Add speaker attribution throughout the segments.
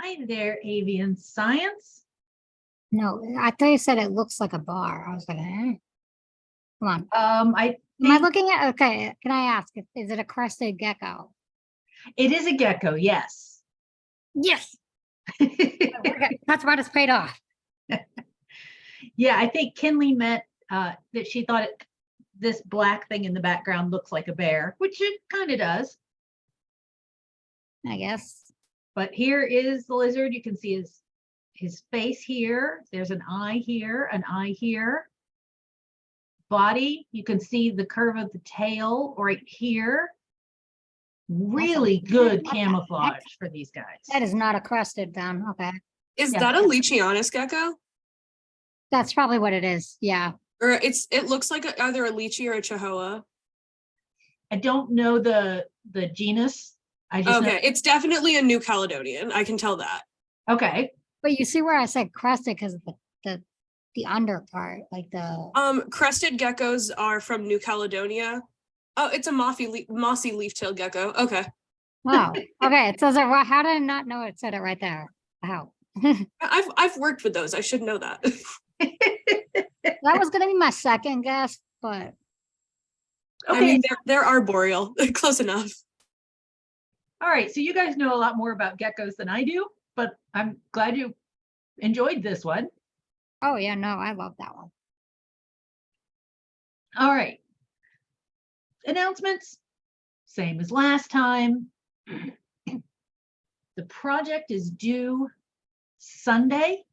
Speaker 1: Hi there, Avian Science.
Speaker 2: No, I thought you said it looks like a bar. I was like, eh. Come on.
Speaker 1: Am
Speaker 2: I looking at, okay, can I ask, is it a crested gecko?
Speaker 1: It is a gecko, yes.
Speaker 2: Yes. That's why it's paid off.
Speaker 1: Yeah, I think Kinley meant that she thought this black thing in the background looks like a bear, which it kind of does.
Speaker 2: I guess.
Speaker 1: But here is the lizard. You can see his face here. There's an eye here, an eye here. Body, you can see the curve of the tail right here. Really good camouflage for these guys.
Speaker 2: That is not a crested then. Okay.
Speaker 3: Is that a Leachianus gecko?
Speaker 2: That's probably what it is. Yeah.
Speaker 3: Or it looks like either a lychee or a chihuahua.
Speaker 1: I don't know the genus. I just know.
Speaker 3: It's definitely a New Caledonian. I can tell that.
Speaker 1: Okay.
Speaker 2: But you see where I said crested because the under part, like the
Speaker 3: crested geckos are from New Caledonia. Oh, it's a mossy leaf-tailed gecko. Okay.
Speaker 2: Wow. Okay. It says it. How did I not know it said it right there? How?
Speaker 3: I've worked with those. I should know that.
Speaker 2: That was gonna be my second guess, but
Speaker 3: okay. I mean, they're arboreal. Close enough.
Speaker 1: All right. So you guys know a lot more about geckos than I do, but I'm glad you enjoyed this one.
Speaker 2: Oh yeah, no, I love that one.
Speaker 1: All right. Announcements, same as last time. The project is due Sunday,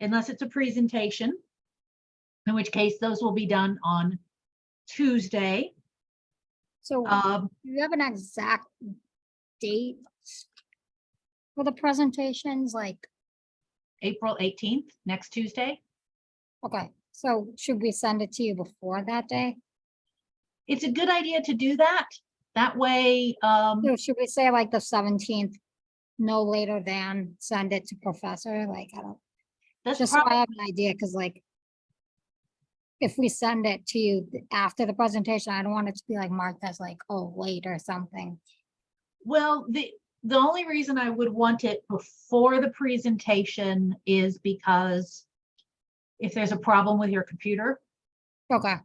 Speaker 1: unless it's a presentation, in which case those will be done on Tuesday.
Speaker 2: So do you have an exact date for the presentations? Like,
Speaker 1: April 18th, next Tuesday.
Speaker 2: okay, so should we send it to you before that day?
Speaker 1: It's a good idea to do that. That way,
Speaker 2: So should we say like the 17th, no later than send it to professor? Like, I don't,
Speaker 1: that's
Speaker 2: just so
Speaker 1: probably,
Speaker 2: I have an idea, because like, if we send it to you after the presentation, I don't want it to be like marked as like, oh, late or something.
Speaker 1: well, the only reason I would want it before the presentation is because if there's a problem with your computer,
Speaker 2: Okay,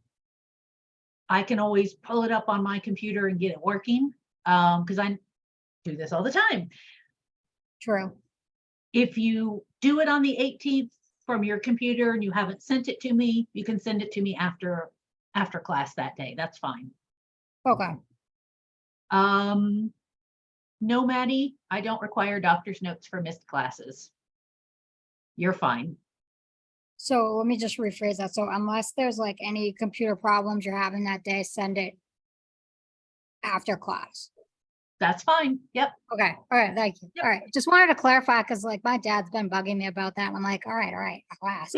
Speaker 1: I can always pull it up on my computer and get it working, because I do this all the time.
Speaker 2: true.
Speaker 1: If you do it on the 18th from your computer and you haven't sent it to me, you can send it to me after class that day. That's fine.
Speaker 2: Okay,
Speaker 1: No, Maddie, I don't require doctor's notes for missed classes. You're fine.
Speaker 2: so let me just rephrase that. So unless there's like any computer problems you're having that day, send it after class.
Speaker 1: That's fine. Yep.
Speaker 2: Okay, all right, thank you.
Speaker 1: Yep.
Speaker 2: All right, just wanted to clarify, because like my dad's been bugging me about that, and I'm like, all right, I'll ask.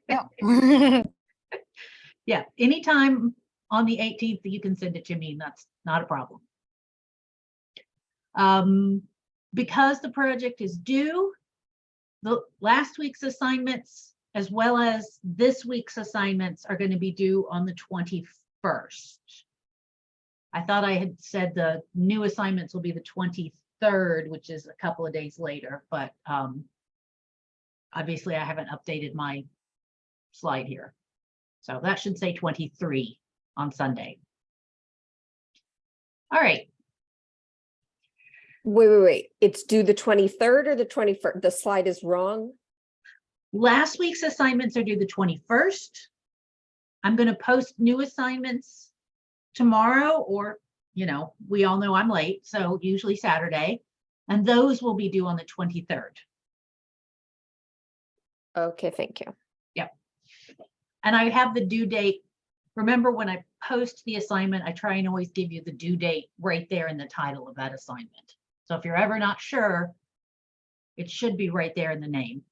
Speaker 2: Yep.
Speaker 1: Yeah, anytime on the 18th that you can send it to me, that's not a problem. Because the project is due, the last week's assignments as well as this week's assignments are going to be due on the 21st. I thought I had said the new assignments will be the 23rd, which is a couple of days later, but obviously I haven't updated my slide here. So that should say 23 on Sunday. All right.
Speaker 4: Wait. It's due the 23rd or the 21st? The slide is wrong.
Speaker 1: Last week's assignments are due the 21st. I'm going to post new assignments tomorrow, or, you know, we all know I'm late, so usually Saturday, and those will be due on the 23rd.
Speaker 4: Okay, thank you.
Speaker 1: Yep. And I have the due date. Remember, when I post the assignment, I try and always give you the due date right there in the title of that assignment. So if you're ever not sure, it should be right there in the name.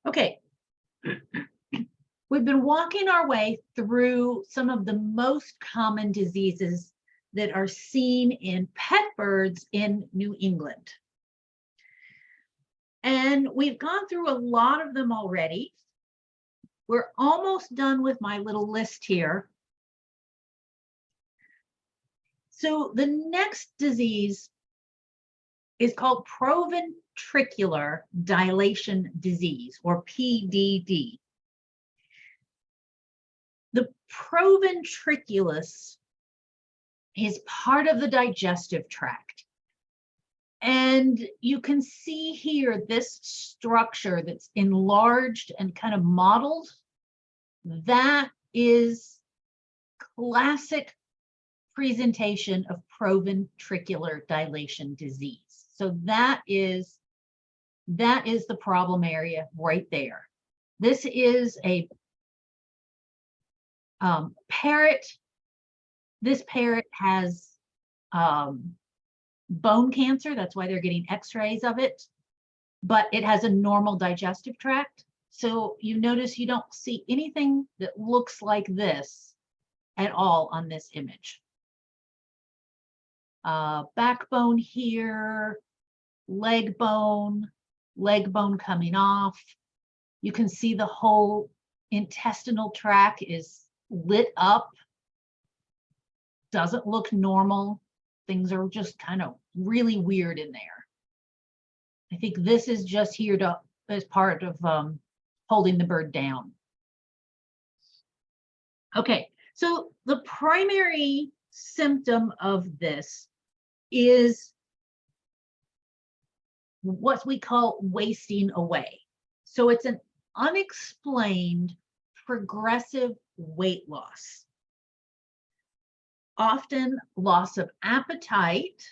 Speaker 1: Okay. We've been walking our way through some of the most common diseases that are seen in pet birds in New England. And we've gone through a lot of them already. We're almost done with my little list here. So the next disease is called proventricular dilation disease, or PDD. The proventriculus is part of the digestive tract. And you can see here this structure that's enlarged and kind of modeled. That is classic presentation of proventricular dilation disease. So that is the problem area right there. This is a parrot. This parrot has bone cancer. That's why they're getting x-rays of it, but it has a normal digestive tract. So you notice you don't see anything that looks like this at all on this image. Backbone here, leg bone coming off. You can see the whole intestinal tract is lit up. Doesn't look normal. Things are just kind of really weird in there. I think this is just here to, as part of holding the bird down. Okay, so the primary symptom of this is what we call wasting away. So it's an unexplained progressive weight loss. Often loss of appetite,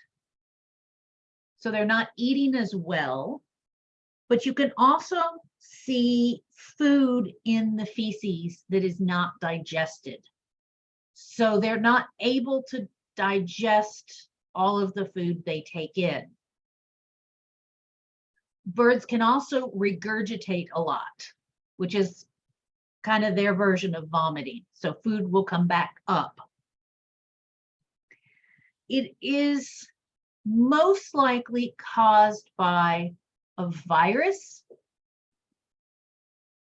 Speaker 1: so they're not eating as well, but you can also see food in the feces that is not digested. So they're not able to digest all of the food they take in. Birds can also regurgitate a lot, which is kind of their version of vomiting. So food will come back up. It is most likely caused by a virus.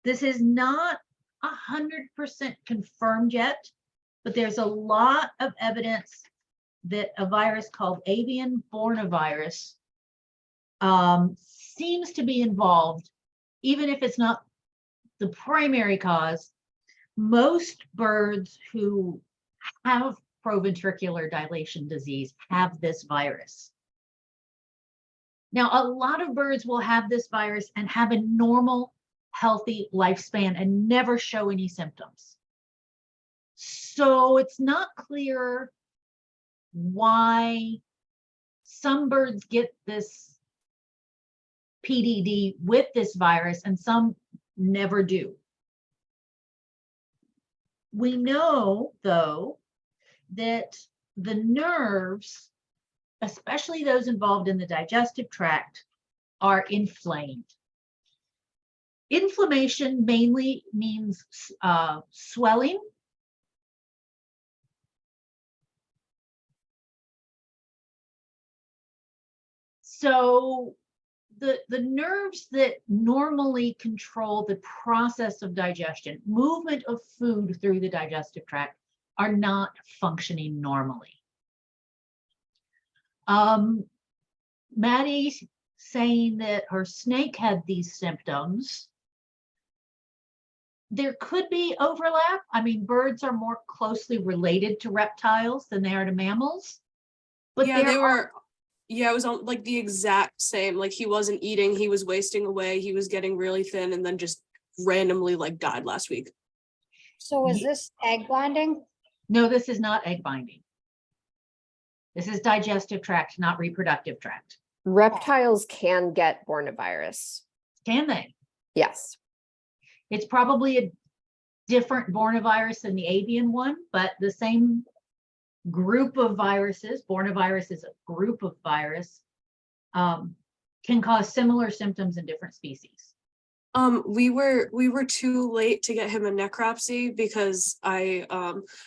Speaker 1: This is not 100% confirmed yet, but there's a lot of evidence that a virus called Avian virus seems to be involved, even if it's not the primary cause. Most birds who have proventricular dilation disease have this virus. Now, a lot of birds will have this virus and have a normal, healthy lifespan and never show any symptoms. So it's not clear why some birds get this PDD with this virus and some never do. We know, though, that the nerves, especially those involved in the digestive tract, are inflamed. Inflammation mainly means swelling. So the nerves that normally control the process of digestion, movement of food through the digestive tract, are not functioning normally. Maddie's saying that her snake had these symptoms. There could be overlap. I mean, birds are more closely related to reptiles than they are to mammals. But
Speaker 3: Yeah,
Speaker 1: there
Speaker 3: they
Speaker 1: are
Speaker 3: were. Yeah, it was on like the exact same. Like he wasn't eating, he was wasting away, he was getting really thin, and then just randomly like died last week.
Speaker 2: So is this egg binding?
Speaker 1: No, this is not egg binding. This is digestive tract, not reproductive tract.
Speaker 4: Reptiles can get bornavirus.
Speaker 1: Can they?
Speaker 4: Yes.
Speaker 1: It's probably a different bornavirus than the avian one, but the same group of viruses. Bornavirus is a group of virus, can cause similar symptoms in different species.
Speaker 3: We were too late to get him a necropsy because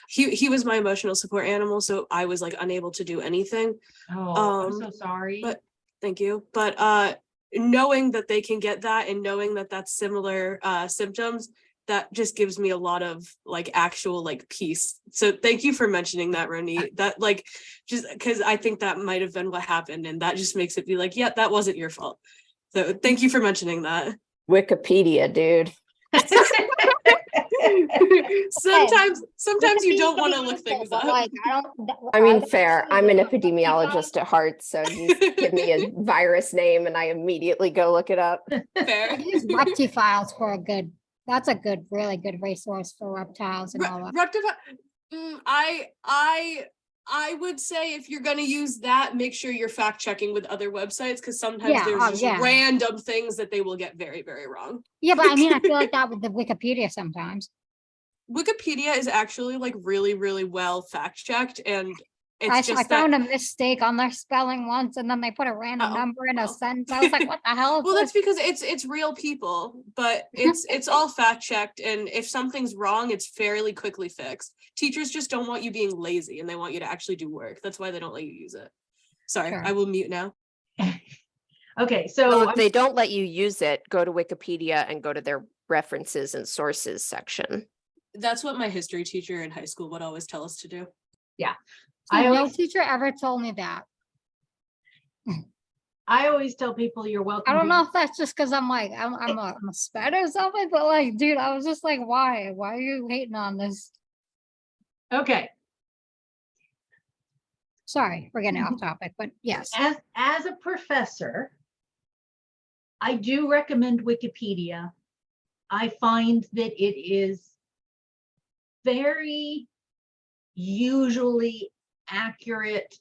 Speaker 3: he was my emotional support animal, so I was like unable to do anything.
Speaker 1: Oh, I'm so sorry.
Speaker 3: But thank you. But knowing that they can get that and knowing that that's similar symptoms, that just gives me a lot of like actual like peace. So thank you for mentioning that, Ronit. That like, just because I think that might have been what happened, and that just makes it be like, yeah, that wasn't your fault. So thank you for mentioning that.
Speaker 4: Wikipedia, dude.
Speaker 3: Sometimes you don't want to look things up.
Speaker 2: Like,
Speaker 4: I mean, fair. I'm an epidemiologist at heart, so just give me a virus name and I immediately go look it up.
Speaker 3: Fair.
Speaker 2: Use reptiles for a good, that's a good, really good resource for reptiles and all that.
Speaker 3: I would say if you're going to use that, make sure you're fact checking with other websites, because sometimes there's just random things that they will get very, very wrong.
Speaker 2: Yeah, but I mean, I feel like that with the Wikipedia sometimes.
Speaker 3: Wikipedia is actually like really, really well fact checked, and it's
Speaker 2: I found a mistake on their spelling once, and then they put a random number in a sentence. I was like, what the hell?
Speaker 3: Well, that's because it's real people, but it's all fact checked, and if something's wrong, it's fairly quickly fixed. Teachers just don't want you being lazy, and they want you to actually do work. That's why they don't let you use it. Sorry,
Speaker 2: Sure.
Speaker 3: I will mute now.
Speaker 1: Okay, so
Speaker 4: Well, if they don't let you use it, go to Wikipedia and go to their references and sources section.
Speaker 3: That's what my history teacher in high school would always tell us to do.
Speaker 1: yeah,
Speaker 2: See,
Speaker 1: I
Speaker 2: no
Speaker 1: always-
Speaker 2: teacher ever told me that.
Speaker 1: I always tell people you're welcome.
Speaker 2: I don't
Speaker 1: to-
Speaker 2: know if that's just because I'm like, I'm a sped or something, but like, dude, I was just like, why? Why are you hating on this?
Speaker 1: Okay,
Speaker 2: Sorry, we're getting off topic, but yes.
Speaker 1: as a professor, I do recommend Wikipedia. I find that it is very usually accurate,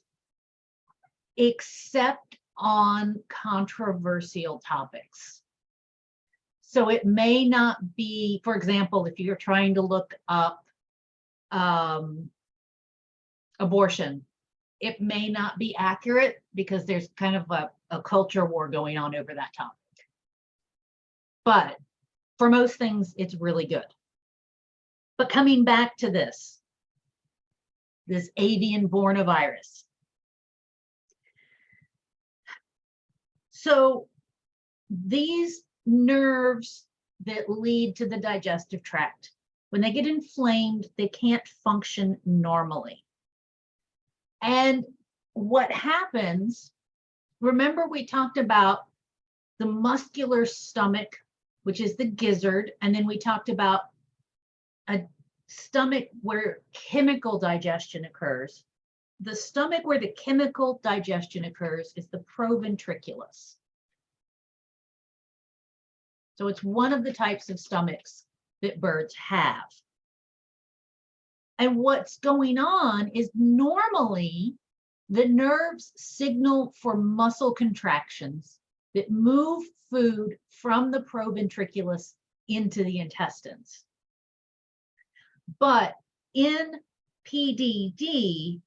Speaker 1: except on controversial topics. So it may not be, for example, if you're trying to look up abortion, it may not be accurate because there's kind of a culture war going on over that topic. But for most things, it's really good. But coming back to this avian virus. So these nerves that lead to the digestive tract, when they get inflamed, they can't function normally. And what happens, remember we talked about the muscular stomach, which is the gizzard, and then we talked about a stomach where chemical digestion occurs. The stomach where the chemical digestion occurs is the proventriculus. So it's one of the types of stomachs that birds have. And what's going on is normally the nerves signal for muscle contractions that move food from the proventriculus into the intestines. But in PDD,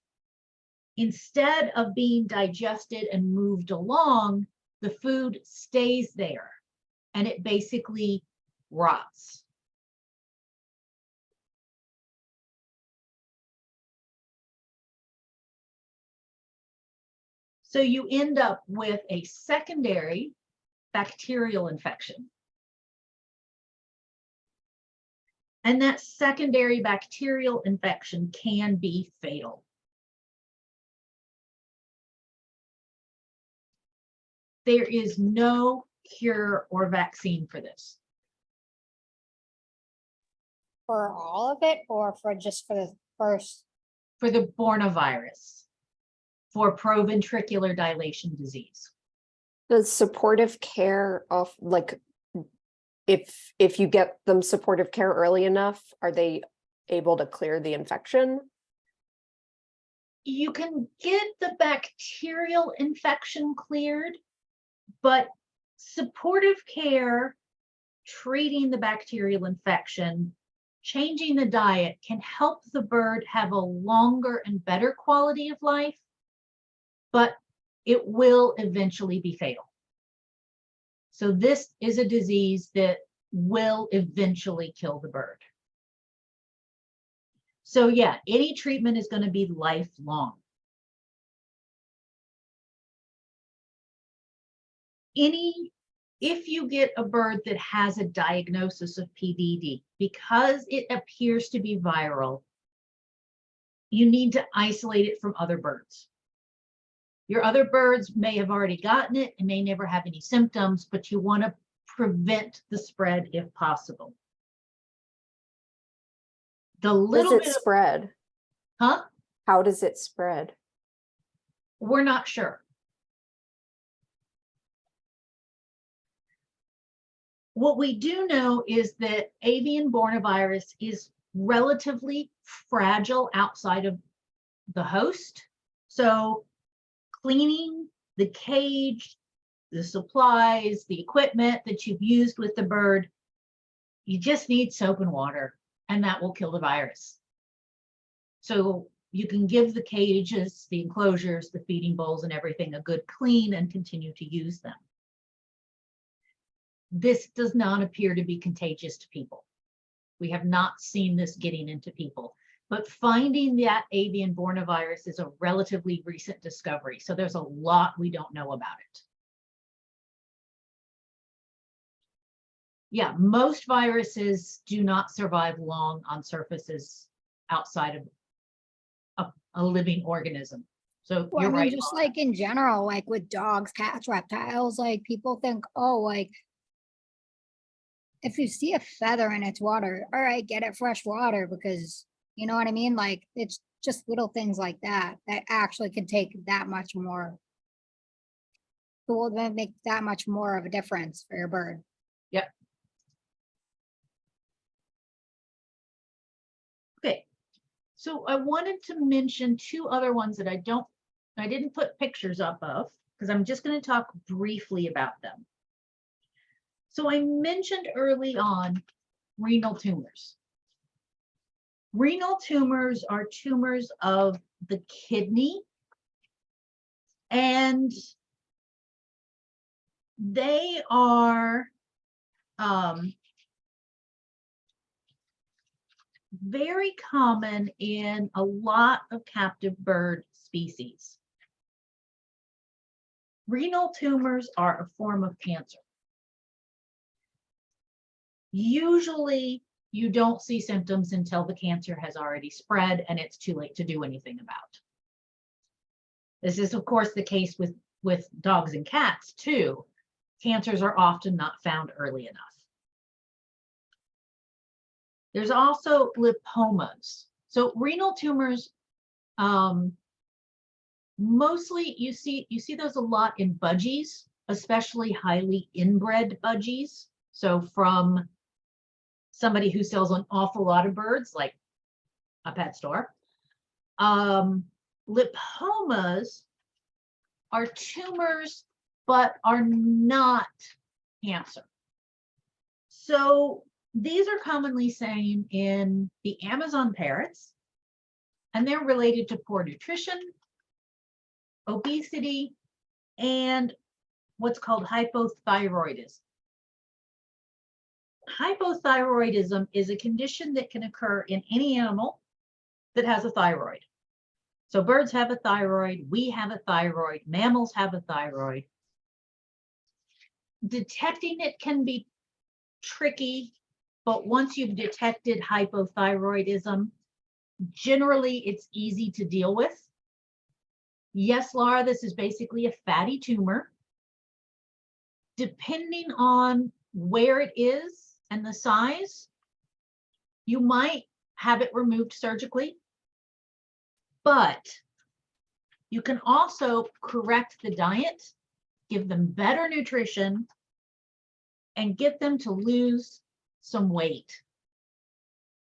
Speaker 1: instead of being digested and moved along, the food stays there and it basically rots. So you end up with a secondary bacterial infection. And that secondary bacterial infection can be fatal. There is no cure or vaccine for this.
Speaker 2: For all of it, or for just for the first?
Speaker 1: For the Bornavirus, for proventricular dilation disease.
Speaker 4: Does supportive care of like, if you get them supportive care early enough, are they able to clear the infection?
Speaker 1: You can get the bacterial infection cleared, but supportive care, treating the bacterial infection, changing the diet can help the bird have a longer and better quality of life, but it will eventually be fatal. So this is a disease that will eventually kill the bird. So yeah, any treatment is going to be lifelong. If you get a bird that has a diagnosis of PDD, because it appears to be viral, you need to isolate it from other birds. Your other birds may have already gotten it and may never have any symptoms, but you want to prevent the spread if possible. The little
Speaker 4: Does
Speaker 1: bit
Speaker 4: it
Speaker 1: of,
Speaker 4: spread?
Speaker 1: huh?
Speaker 4: How does it spread?
Speaker 1: We're not sure. What we do know is that avian virus is relatively fragile outside of the host. So cleaning the cage, the supplies, the equipment that you've used with the bird, you just need soap and water, and that will kill the virus. So you can give the cages, the enclosures, the feeding bowls, and everything a good clean and continue to use them. This does not appear to be contagious to people. We have not seen this getting into people, but finding that avian virus is a relatively recent discovery. So there's a lot we don't know about it. Yeah, most viruses do not survive long on surfaces outside of a living organism. So
Speaker 2: Well,
Speaker 1: you're
Speaker 2: I mean,
Speaker 1: right.
Speaker 2: just like in general, like with dogs, cats, reptiles, like people think, oh, like if you see a feather in its water, all right, get it fresh water, because you know what I mean? Like it's just little things like that that actually can take that much more. It will then make that much more of a difference for your bird.
Speaker 1: Yep. Okay, So I wanted to mention two other ones that I didn't put pictures up of, because I'm just going to talk briefly about them. So I mentioned early on renal tumors. Renal tumors are tumors of the kidney, and they are very common in a lot of captive bird species. Renal tumors are a form of cancer. Usually, you don't see symptoms until the cancer has already spread and it's too late to do anything about. This is, of course, the case with dogs and cats, too. Cancers are often not found early enough. There's also lipomas. So renal tumors, mostly you see those a lot in budgies, especially highly inbred budgies. So from somebody who sells an awful lot of birds, like a pet store. Lipomas are tumors, but are not cancer. So these are commonly seen in the Amazon parrots, and they're related to poor nutrition, obesity, and what's called hypothyroidism. Hypothyroidism is a condition that can occur in any animal that has a thyroid. So birds have a thyroid, we have a thyroid, mammals have a thyroid. Detecting it can be tricky, but once you've detected hypothyroidism, generally it's easy to deal with. Yes, Laura, this is basically a fatty tumor. Depending on where it is and the size, you might have it removed surgically, but you can also correct the diet, give them better nutrition, and get them to lose some weight.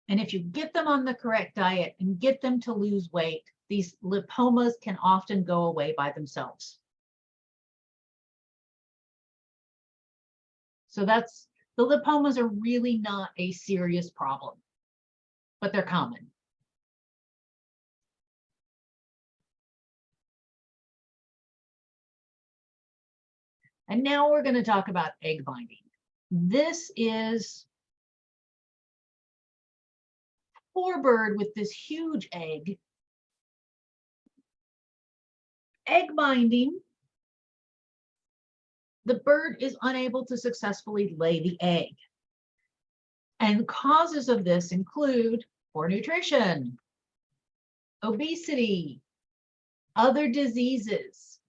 Speaker 1: And if you get them on the correct diet and get them to lose weight, these lipomas can often go away by themselves. So the lipomas are really not a serious problem, but they're common. And now we're going to talk about egg binding. This is poor bird with this huge egg. Egg binding, the bird is unable to successfully lay the egg. And causes of this include poor nutrition, obesity, other diseases,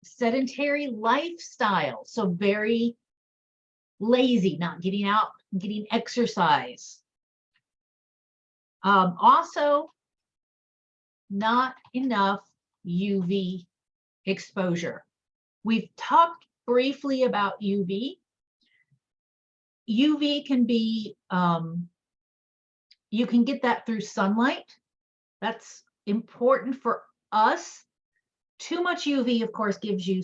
Speaker 1: sedentary lifestyle, so very lazy, not getting out, getting exercise. Also, not enough UV exposure. We've talked briefly about UV. UV can be, you can get that through sunlight. That's important for us. Too much UV, of course, gives you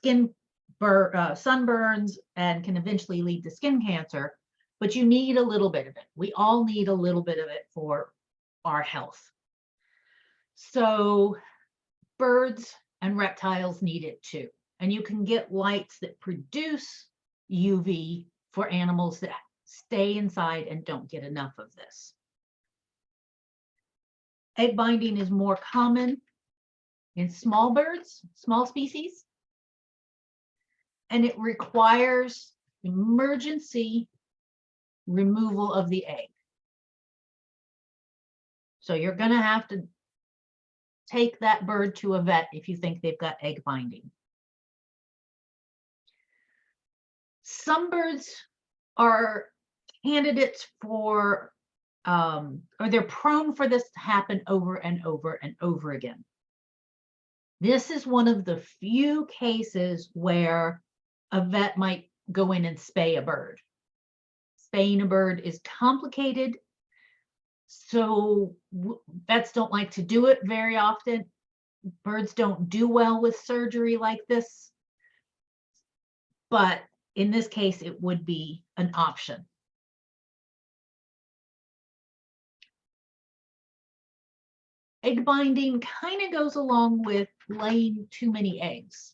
Speaker 1: sunburns and can eventually lead to skin cancer, but you need a little bit of it. We all need a little bit of it for our health. So birds and reptiles need it too. And you can get lights that produce UV for animals that stay inside and don't get enough of this. Egg binding is more common in small birds, small species, and it requires emergency removal of the egg. So you're going to have to take that bird to a vet if you think they've got egg binding. Some birds are candidates for, or they're prone for this to happen over and over and over again. This is one of the few cases where a vet might go in and spay a bird. Spaying a bird is complicated. So vets don't like to do it very often. Birds don't do well with surgery like this. But in this case, it would be an option. Egg binding kind of goes along with laying too many eggs.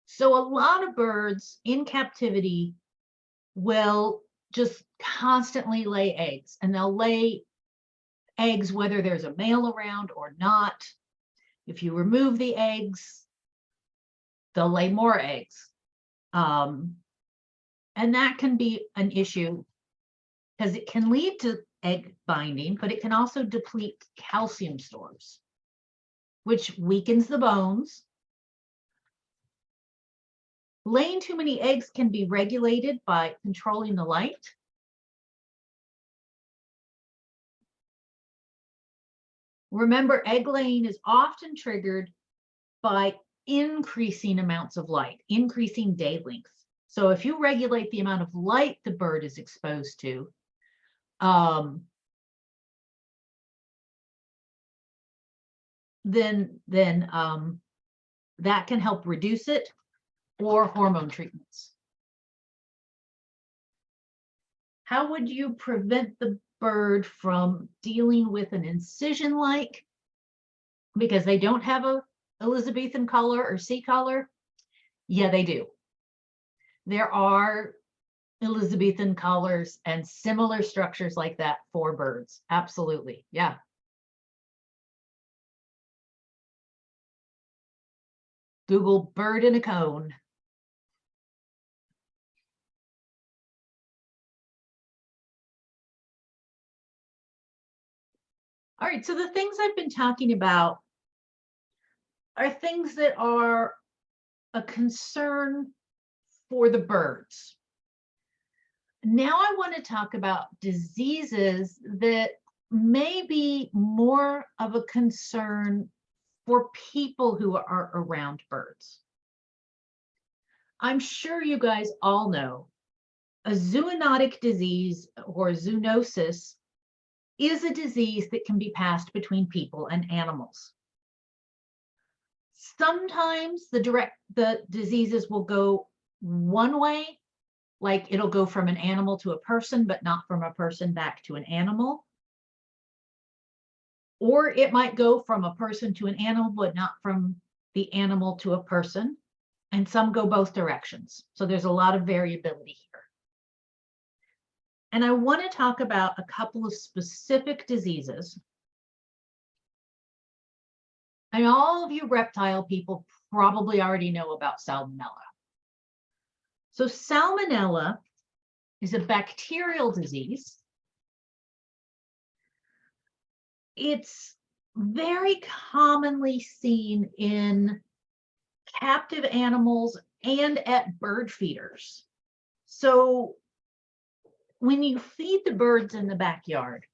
Speaker 1: So a lot of birds in captivity will just constantly lay eggs, and they'll lay eggs whether there's a male around or not. If you remove the eggs, they'll lay more eggs. And that can be an issue because it can lead to egg binding, but it can also deplete calcium stores, which weakens the bones. Laying too many eggs can be regulated by controlling the light. Remember, egg laying is often triggered by increasing amounts of light, increasing day length. So if you regulate the amount of light the bird is exposed to, then that can help reduce it, or hormone treatments. How would you prevent the bird from dealing with an incision like, because they don't have a Elizabethan collar or C collar? Yeah, they do. There are Elizabethan collars and similar structures like that for birds. Absolutely. Yeah. Google bird in a cone. All right, so the things I've been talking about are things that are a concern for the birds. Now I want to talk about diseases that may be more of a concern for people who are around birds. I'm sure you guys all know a zoonotic disease or zoonosis is a disease that can be passed between people and animals. Sometimes the diseases will go one way, like it'll go from an animal to a person, but not from a person back to an animal. Or it might go from a person to an animal, but not from the animal to a person. And some go both directions. So there's a lot of variability here. And I want to talk about a couple of specific diseases. And all of you reptile people probably already know about salmonella. So salmonella is a bacterial disease. It's very commonly seen in captive animals and at bird feeders. So when you feed the birds in the backyard,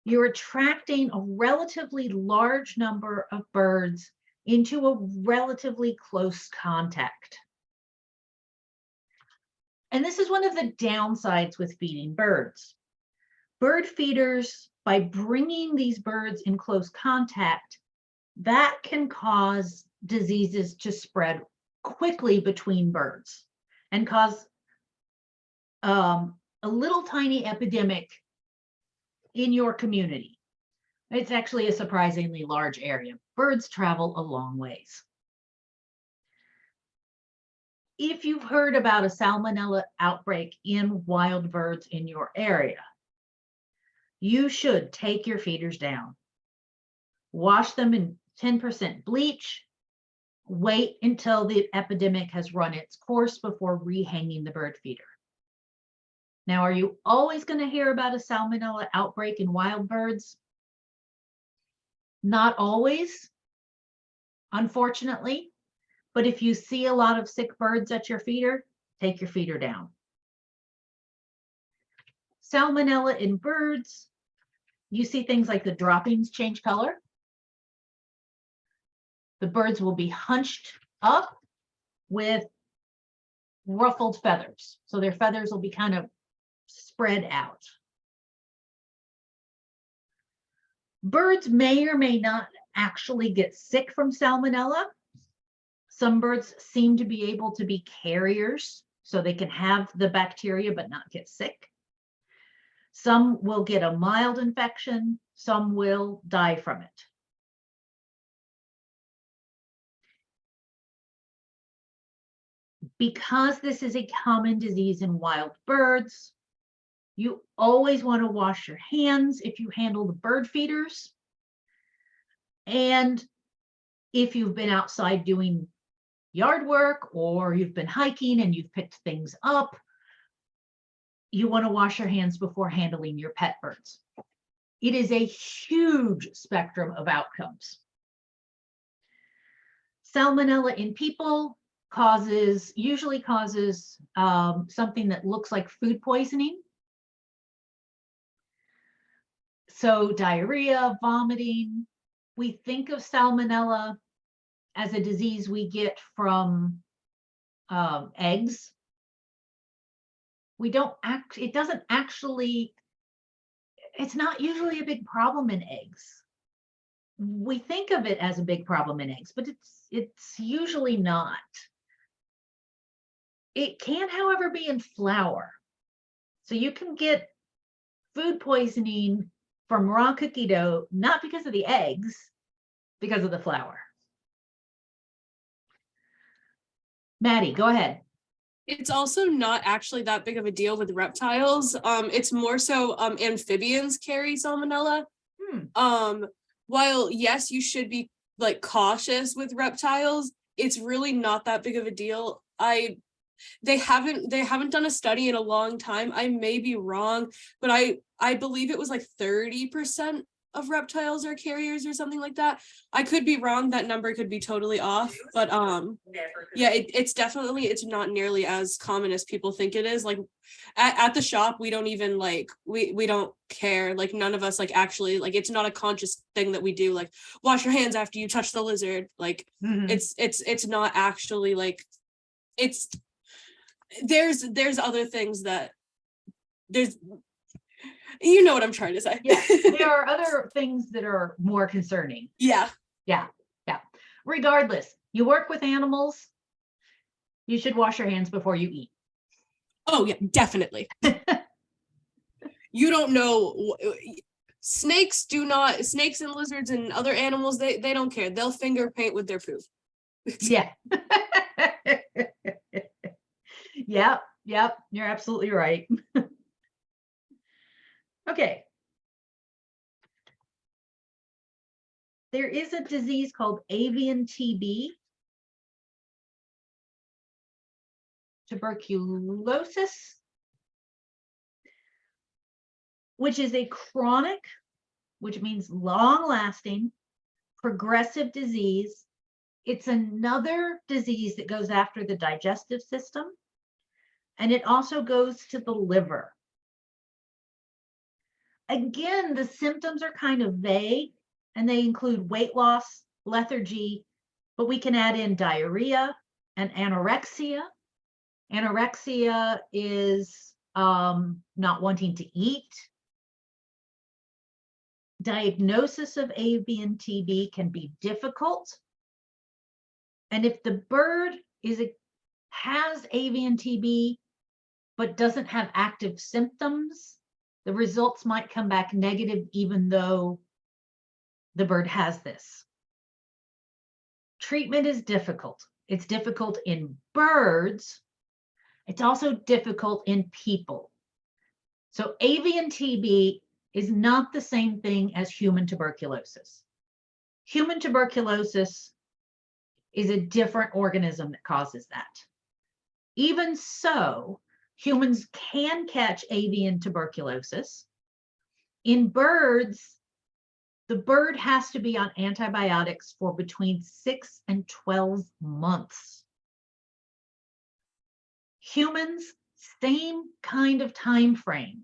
Speaker 1: you're attracting a relatively large number of birds into a relatively close contact. And this is one of the downsides with feeding birds. Bird feeders, by bringing these birds in close contact, that can cause diseases to spread quickly between birds and cause a little tiny epidemic in your community. It's actually a surprisingly large area. Birds travel a long ways. If you've heard about a salmonella outbreak in wild birds in your area, you should take your feeders down. Wash them in 10% bleach. Wait until the epidemic has run its course before rehanging the bird feeder. Now, are you always going to hear about a salmonella outbreak in wild birds? Not always, unfortunately. But if you see a lot of sick birds at your feeder, take your feeder down. Salmonella in birds, you see things like the droppings change color. The birds will be hunched up with ruffled feathers. So their feathers will be kind of spread out. Birds may or may not actually get sick from salmonella. Some birds seem to be able to be carriers, so they can have the bacteria but not get sick. Some will get a mild infection, some will die from it. Because this is a common disease in wild birds, you always want to wash your hands if you handle the bird feeders. And if you've been outside doing yard work or you've been hiking and you've picked things up, you want to wash your hands before handling your pet birds. It is a huge spectrum of outcomes. Salmonella in people usually causes something that looks like food poisoning. So diarrhea, vomiting. We think of salmonella as a disease we get from eggs. It doesn't actually, it's not usually a big problem in eggs. We think of it as a big problem in eggs, but it's usually not. It can, however, be in flour. So you can get food poisoning from raw cookie dough, not because of the eggs, because of the flour. Maddie, go ahead.
Speaker 3: It's also not actually that big of a deal with reptiles. It's more so amphibians carry salmonella. While yes, you should be like cautious with reptiles, it's really not that big of a deal. They haven't done a study in a long time. I may be wrong, but I believe it was like 30% of reptiles are carriers or something like that. I could be wrong. That number could be totally off, but yeah, it's definitely, it's not nearly as common as people think it is. Like at the shop, we don't even like, we don't care. Like none of us like actually, like it's not a conscious thing that we do, like wash your hands after you touch the lizard. Like it's not actually like, there's other things that you know what I'm trying to say.
Speaker 1: Yeah, there are other things that are more concerning.
Speaker 3: Yeah.
Speaker 1: Regardless, you work with animals, you should wash your hands before you eat.
Speaker 3: Oh yeah, definitely. You don't know. Snakes and lizards and other animals, they don't care. They'll finger paint with their poop.
Speaker 1: Yeah. Yep, you're absolutely right. Okay. There is a disease called avian TB, tuberculosis, which is a chronic, which means long-lasting, progressive disease. It's another disease that goes after the digestive system, and it also goes to the liver. Again, the symptoms are kind of vague, and they include weight loss, lethargy, but we can add in diarrhea and anorexia. Anorexia is not wanting to eat. Diagnosis of avian TB can be difficult. And if the bird has avian TB, but doesn't have active symptoms, the results might come back negative even though the bird has this. Treatment is difficult. It's difficult in birds. It's also difficult in people. So avian TB is not the same thing as human tuberculosis. Human tuberculosis is a different organism that causes that. Even so, humans can catch avian tuberculosis. In birds, the bird has to be on antibiotics for between 6 and 12 months. Humans, same kind of time frame.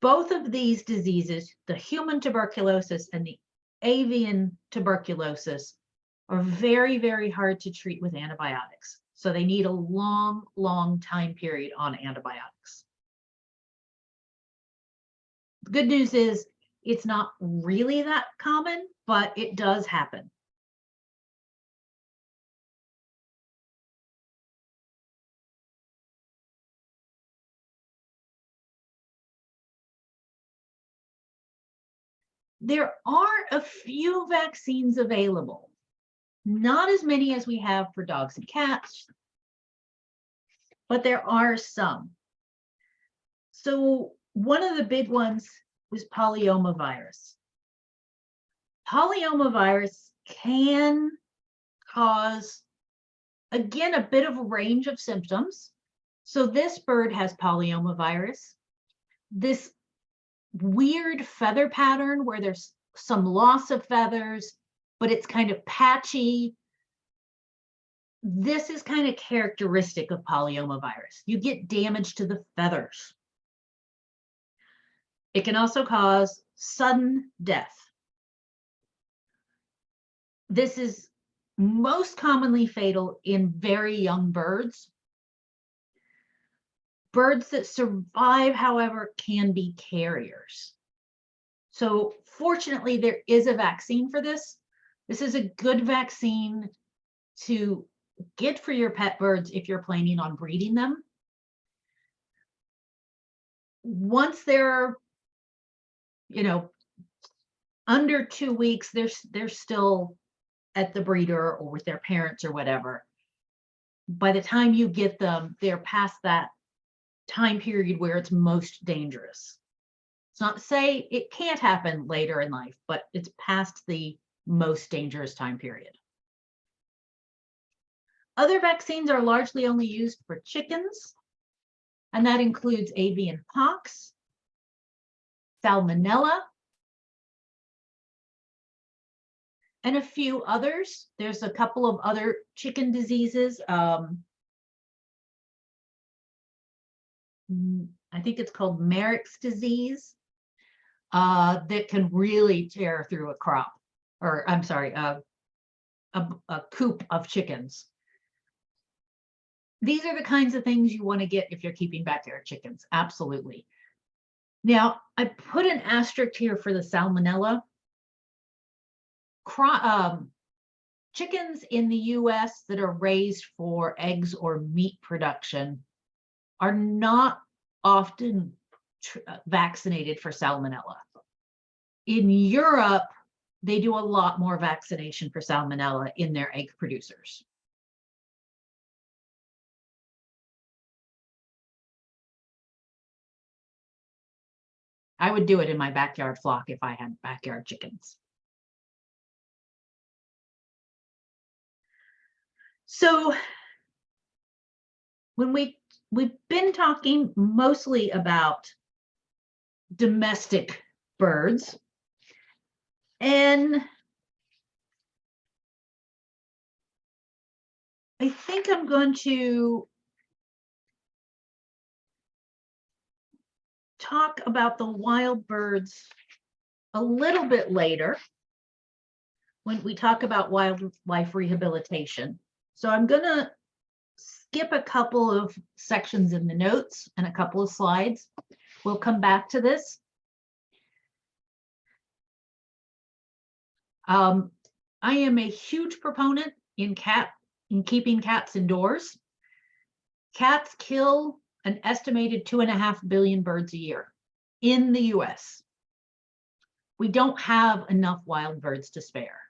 Speaker 1: Both of these diseases, the human tuberculosis and the avian tuberculosis, are very, very hard to treat with antibiotics. So they need a long, long time period on antibiotics. The good news is it's not really that common, but it does happen. There are a few vaccines available, not as many as we have for dogs and cats, but there are some. So one of the big ones is polyomavirus. Polyomavirus can cause, again, a bit of a range of symptoms. So this bird has polyomavirus. This weird feather pattern where there's some loss of feathers, but it's kind of patchy. This is kind of characteristic of polyomavirus. You get damage to the feathers. It can also cause sudden death. This is most commonly fatal in very young birds. Birds that survive, however, can be carriers. So fortunately, there is a vaccine for this. This is a good vaccine to get for your pet birds if you're planning on breeding them. Once they're, under 2 weeks, they're still at the breeder or with their parents or whatever. By the time you get them, they're past that time period where it's most dangerous. It's not to say it can't happen later in life, but it's past the most dangerous time period. Other vaccines are largely only used for chickens, and that includes avian pox, salmonella, and a few others. There's a couple of other chicken diseases. I think it's called Merrick's disease, that can really tear through a crop, or I'm sorry, a coop of chickens. These are the kinds of things you want to get if you're keeping backyard chickens, absolutely. Now, I put an asterisk here for the salmonella. Chickens in the US that are raised for eggs or meat production are not often vaccinated for salmonella. In Europe, they do a lot more vaccination for salmonella in their egg producers. I would do it in my backyard flock if I had backyard chickens. So when we've been talking mostly about domestic birds, and I think I'm going to talk about the wild birds a little bit later when we talk about wildlife rehabilitation. So I'm going to skip a couple of sections in the notes and a couple of slides. We'll come back to this. I am a huge proponent in keeping cats indoors. Cats kill an estimated 2.5 billion birds a year in the US. We don't have enough wild birds to spare.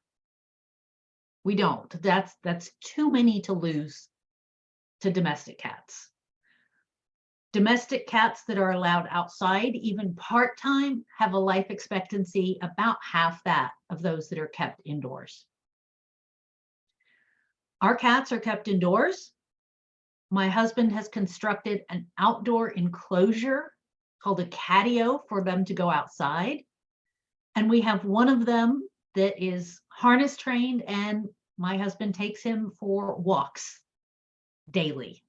Speaker 1: We don't. That's too many to lose to domestic cats. Domestic cats that are allowed outside, even part-time, have a life expectancy about half that of those that are kept indoors. Our cats are kept indoors. My husband has constructed an outdoor enclosure called a catio for them to go outside. And we have one of them that is harness trained, and my husband takes him for walks daily.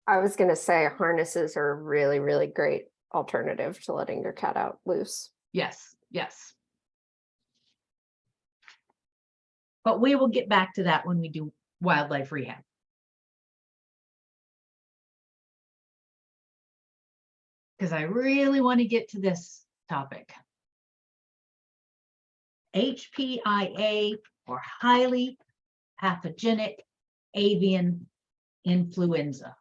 Speaker 4: I was going to say harnesses are a really, really great alternative to letting your cat out loose.
Speaker 1: Yes, yes. But we will get back to that when we do wildlife rehab. Because I really want to get to this topic. HPIA, or highly pathogenic avian influenza,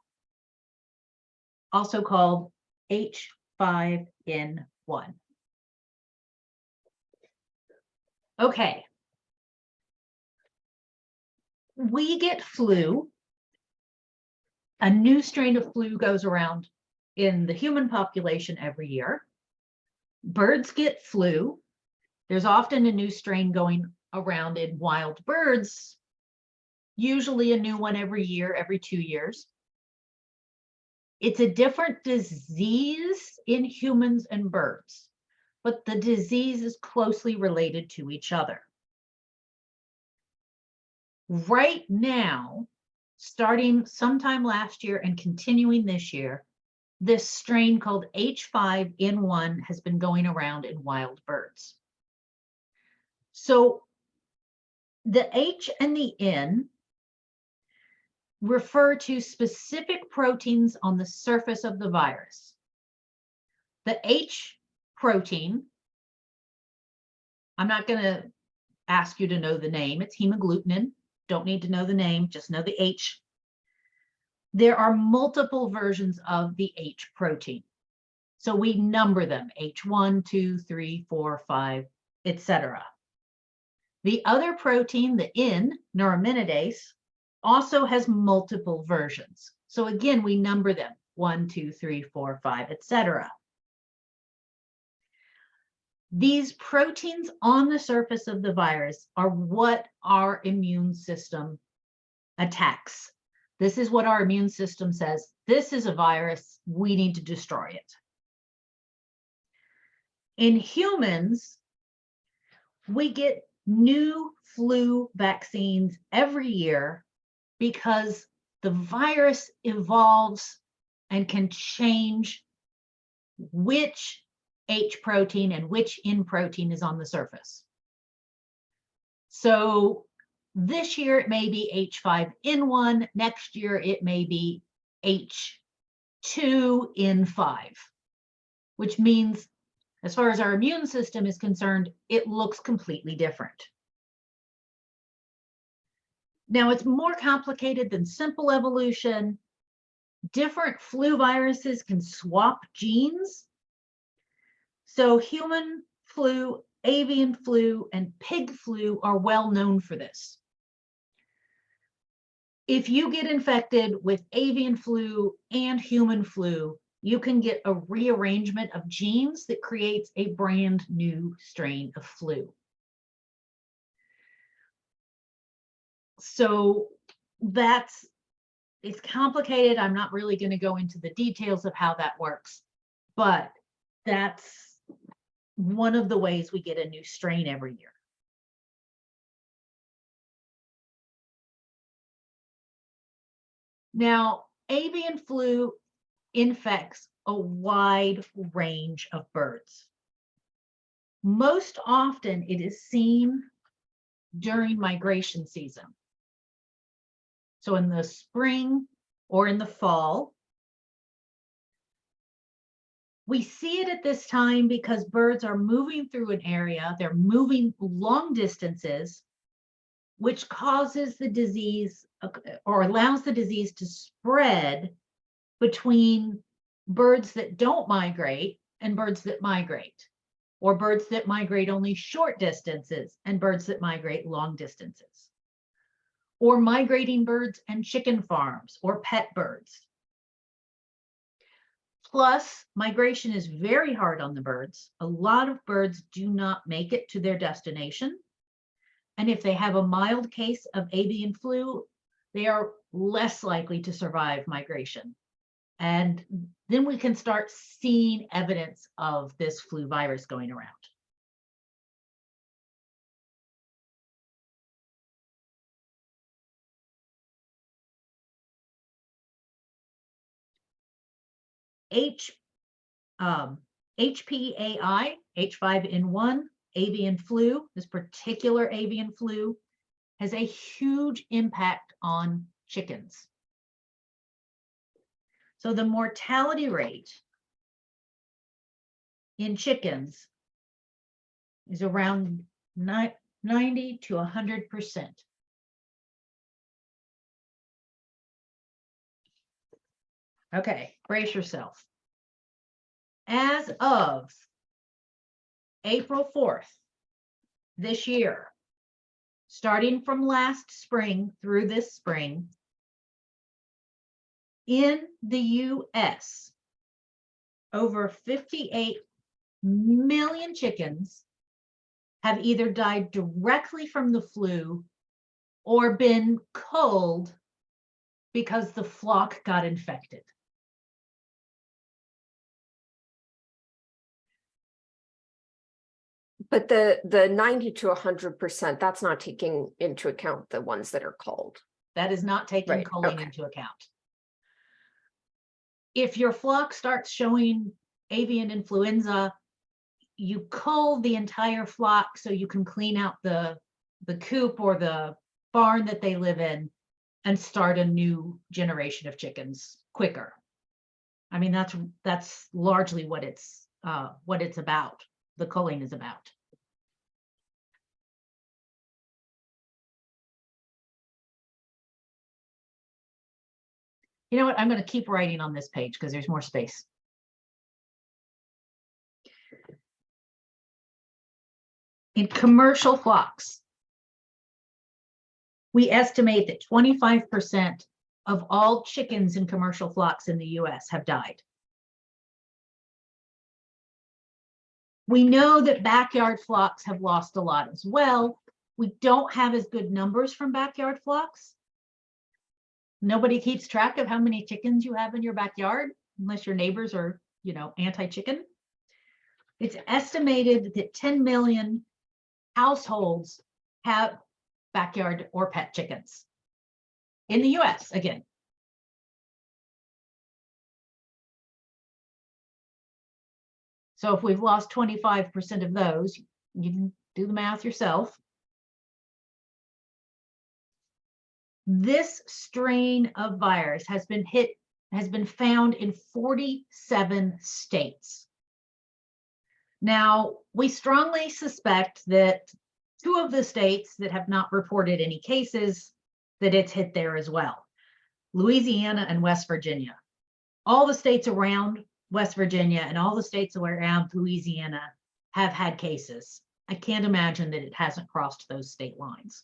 Speaker 1: also called H5N1. Okay. We get flu. A new strain of flu goes around in the human population every year. Birds get flu. There's often a new strain going around in wild birds, usually a new one every year, every 2 years. It's a different disease in humans and birds, but the disease is closely related to each other. Right now, starting sometime last year and continuing this year, this strain called H5N1 has been going around in wild birds. So the H and the N refer to specific proteins on the surface of the virus. The H protein, I'm not going to ask you to know the name, it's hemagglutinin. Don't need to know the name, just know the H. There are multiple versions of the H protein. So we number them, H1, 2, 3, 4, 5, etc. The other protein, the N, neuraminidase, also has multiple versions. So again, we number them, 1, 2, 3, 4, 5, etc. These proteins on the surface of the virus are what our immune system attacks. This is what our immune system says, this is a virus, we need to destroy it. In humans, we get new flu vaccines every year because the virus evolves and can change which H protein and which N protein is on the surface. So this year it may be H5N1, next year it may be H2N5, which means as far as our immune system is concerned, it looks completely different. Now it's more complicated than simple evolution. Different flu viruses can swap genes. So human flu, avian flu, and pig flu are well known for this. If you get infected with avian flu and human flu, you can get a rearrangement of genes that creates a brand new strain of flu. So it's complicated. I'm not really going to go into the details of how that works, but that's one of the ways we get a new strain every year. Now, avian flu infects a wide range of birds. Most often it is seen during migration season. So in the spring or in the fall. We see it at this time because birds are moving through an area, they're moving long distances, which causes the disease or allows the disease to spread between birds that don't migrate and birds that migrate, or birds that migrate only short distances and birds that migrate long distances, or migrating birds and chicken farms or pet birds. Plus, migration is very hard on the birds. A lot of birds do not make it to their destination. And if they have a mild case of avian flu, they are less likely to survive migration. And then we can start seeing evidence of this flu virus going around. HPAI, H5N1, avian flu, this particular avian flu has a huge impact on chickens. So the mortality rate in chickens is around 90 to 100%. Okay, brace yourself. As of April 4th this year, starting from last spring through this spring, in the US, over 58 million chickens have either died directly from the flu or been culled because the flock got infected.
Speaker 4: But the 90 to 100%, that's not taking into account the ones that are culled.
Speaker 1: That is not taking
Speaker 4: Right,
Speaker 1: culling
Speaker 4: okay.
Speaker 1: into account. If your flock starts showing avian influenza, you cull the entire flock so you can clean out the coop or the barn that they live in and start a new generation of chickens quicker. I mean, that's largely what it's about. The culling is about. You know what? I'm going to keep writing on this page because there's more space. In commercial flocks, we estimate that 25% of all chickens in commercial flocks in the US have died. We know that backyard flocks have lost a lot as well. We don't have as good numbers from backyard flocks. Nobody keeps track of how many chickens you have in your backyard, unless your neighbors are, anti-chicken. It's estimated that 10 million households have backyard or pet chickens in the US again. So if we've lost 25% of those, you can do the math yourself. This strain of virus has been found in 47 states. Now, we strongly suspect that 2 of the states that have not reported any cases, that it's hit there as well. Louisiana and West Virginia. All the states around West Virginia and all the states around Louisiana have had cases. I can't imagine that it hasn't crossed those state lines.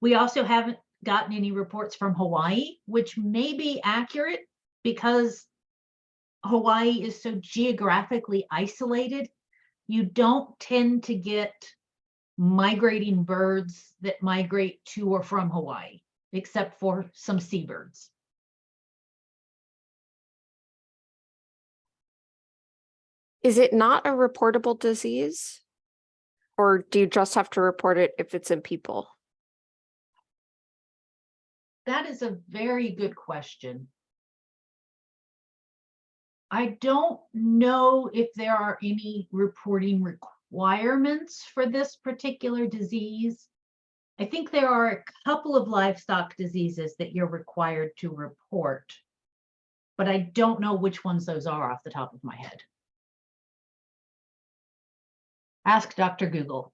Speaker 1: We also haven't gotten any reports from Hawaii, which may be accurate because Hawaii is so geographically isolated. You don't tend to get migrating birds that migrate to or from Hawaii, except for some seabirds.
Speaker 4: Is it not a reportable disease? Or do you just have to report it if it's in people?
Speaker 1: That is a very good question. I don't know if there are any reporting requirements for this particular disease. I think there are a couple of livestock diseases that you're required to report, but I don't know which ones those are off the top of my head. Ask Dr. Google.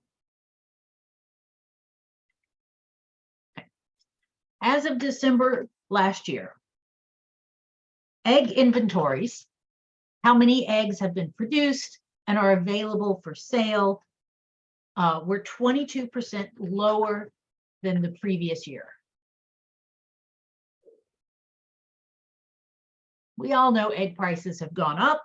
Speaker 1: As of December last year, egg inventories, how many eggs have been produced and are available for sale, were 22% lower than the previous year. We all know egg prices have gone up.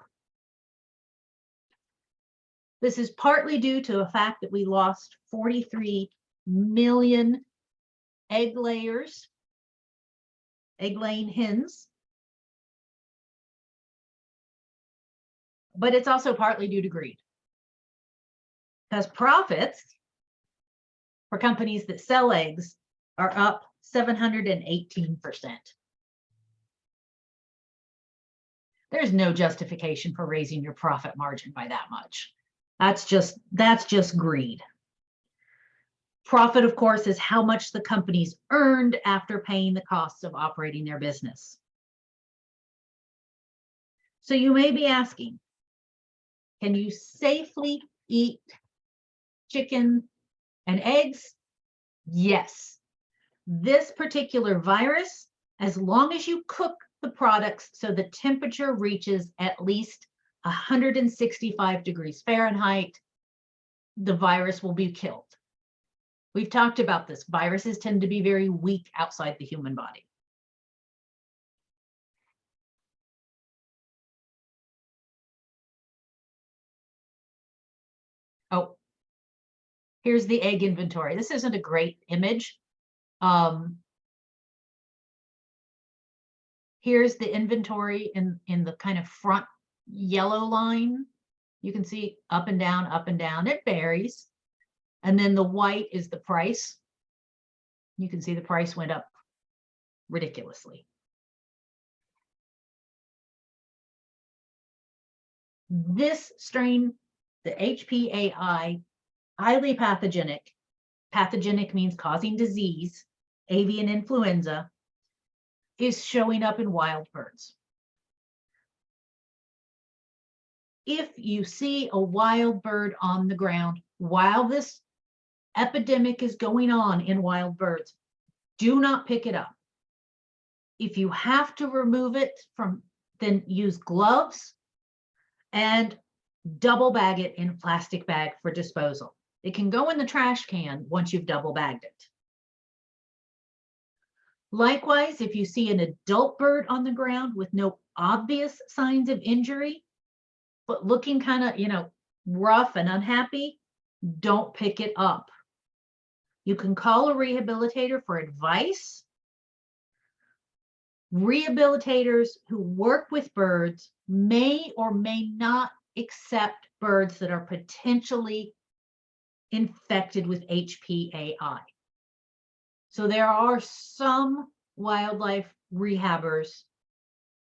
Speaker 1: This is partly due to the fact that we lost 43 million egg layers, egg-laying hens. But it's also partly due to greed. Because profits for companies that sell eggs are up 718%. There's no justification for raising your profit margin by that much. That's just greed. Profit, of course, is how much the company's earned after paying the costs of operating their business. So you may be asking, Can you safely eat chicken and eggs? Yes. This particular virus, as long as you cook the products so the temperature reaches at least 165 degrees Fahrenheit, the virus will be killed. We've talked about this. Viruses tend to be very weak outside the human body. Oh, here's the egg inventory. This isn't a great image. Here's the inventory in the kind of front yellow line. You can see up and down, up and down. It varies. And then the white is the price. You can see the price went up ridiculously. This strain, the HPAI, highly pathogenic. Pathogenic means causing disease. Avian influenza is showing up in wild birds. If you see a wild bird on the ground while this epidemic is going on in wild birds, do not pick it up. If you have to remove it then use gloves and double bag it in a plastic bag for disposal. It can go in the trash can once you've double bagged it. Likewise, if you see an adult bird on the ground with no obvious signs of injury, but looking kind of, rough and unhappy, don't pick it up. You can call a rehabilitator for advice. Rehabilitators who work with birds may or may not accept birds that are potentially infected with HPAI. So there are some wildlife rehabbers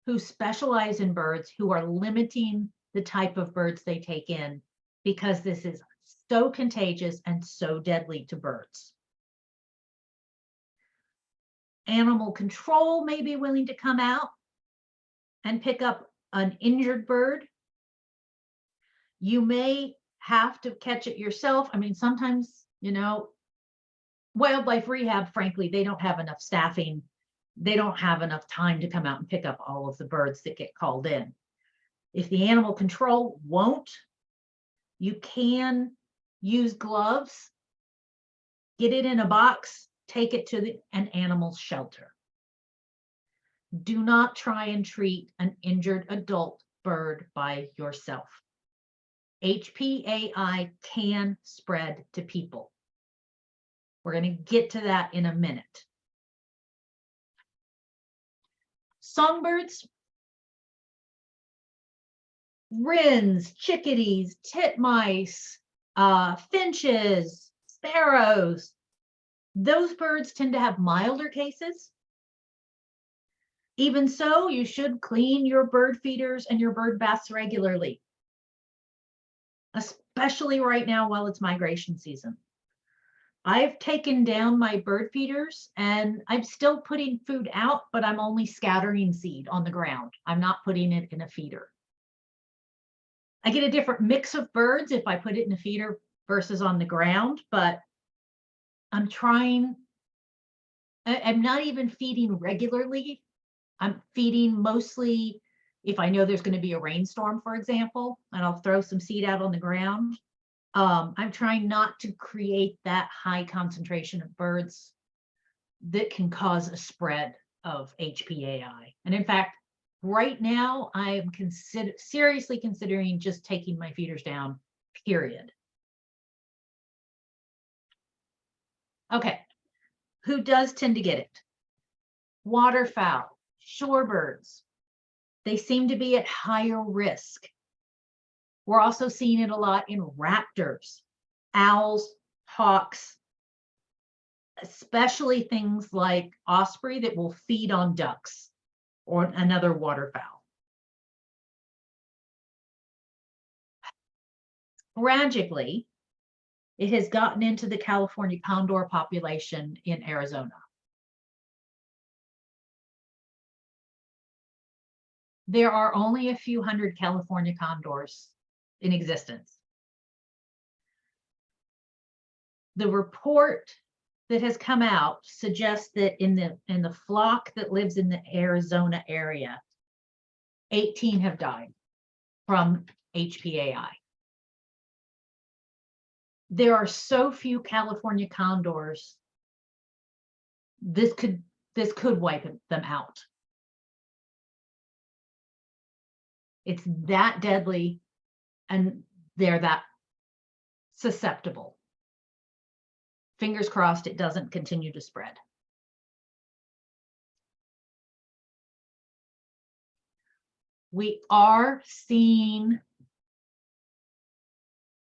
Speaker 1: who specialize in birds who are limiting the type of birds they take in because this is so contagious and so deadly to birds. Animal control may be willing to come out and pick up an injured bird. You may have to catch it yourself. I mean, sometimes, wildlife rehab, frankly, they don't have enough staffing. They don't have enough time to come out and pick up all of the birds that get called in. If the animal control won't, you can use gloves, get it in a box, take it to an animal shelter. Do not try and treat an injured adult bird by yourself. HPAI can spread to people. We're going to get to that in a minute. Songbirds, wrens, chickadees, titmice, finches, sparrows, those birds tend to have milder cases. Even so, you should clean your bird feeders and your bird baths regularly, especially right now while it's migration season. I've taken down my bird feeders and I'm still putting food out, but I'm only scattering seed on the ground. I'm not putting it in a feeder. I get a different mix of birds if I put it in a feeder versus on the ground, but I'm not even feeding regularly. I'm feeding mostly if I know there's going to be a rainstorm, for example, and I'll throw some seed out on the ground. I'm trying not to create that high concentration of birds that can cause a spread of HPAI. And in fact, right now, I'm seriously considering just taking my feeders down, period. Okay, who does tend to get it? Waterfowl, shorebirds. They seem to be at higher risk. We're also seeing it a lot in raptors, owls, hawks, especially things like osprey that will feed on ducks or another waterfowl. Tragically, it has gotten into the California condor population in Arizona. There are only a few hundred California condors in existence. The report that has come out suggests that in the flock that lives in the Arizona area, 18 have died from HPAI. There are so few California condors, this could wipe them out. It's that deadly, and they're that susceptible. Fingers crossed it doesn't continue to spread. We are seeing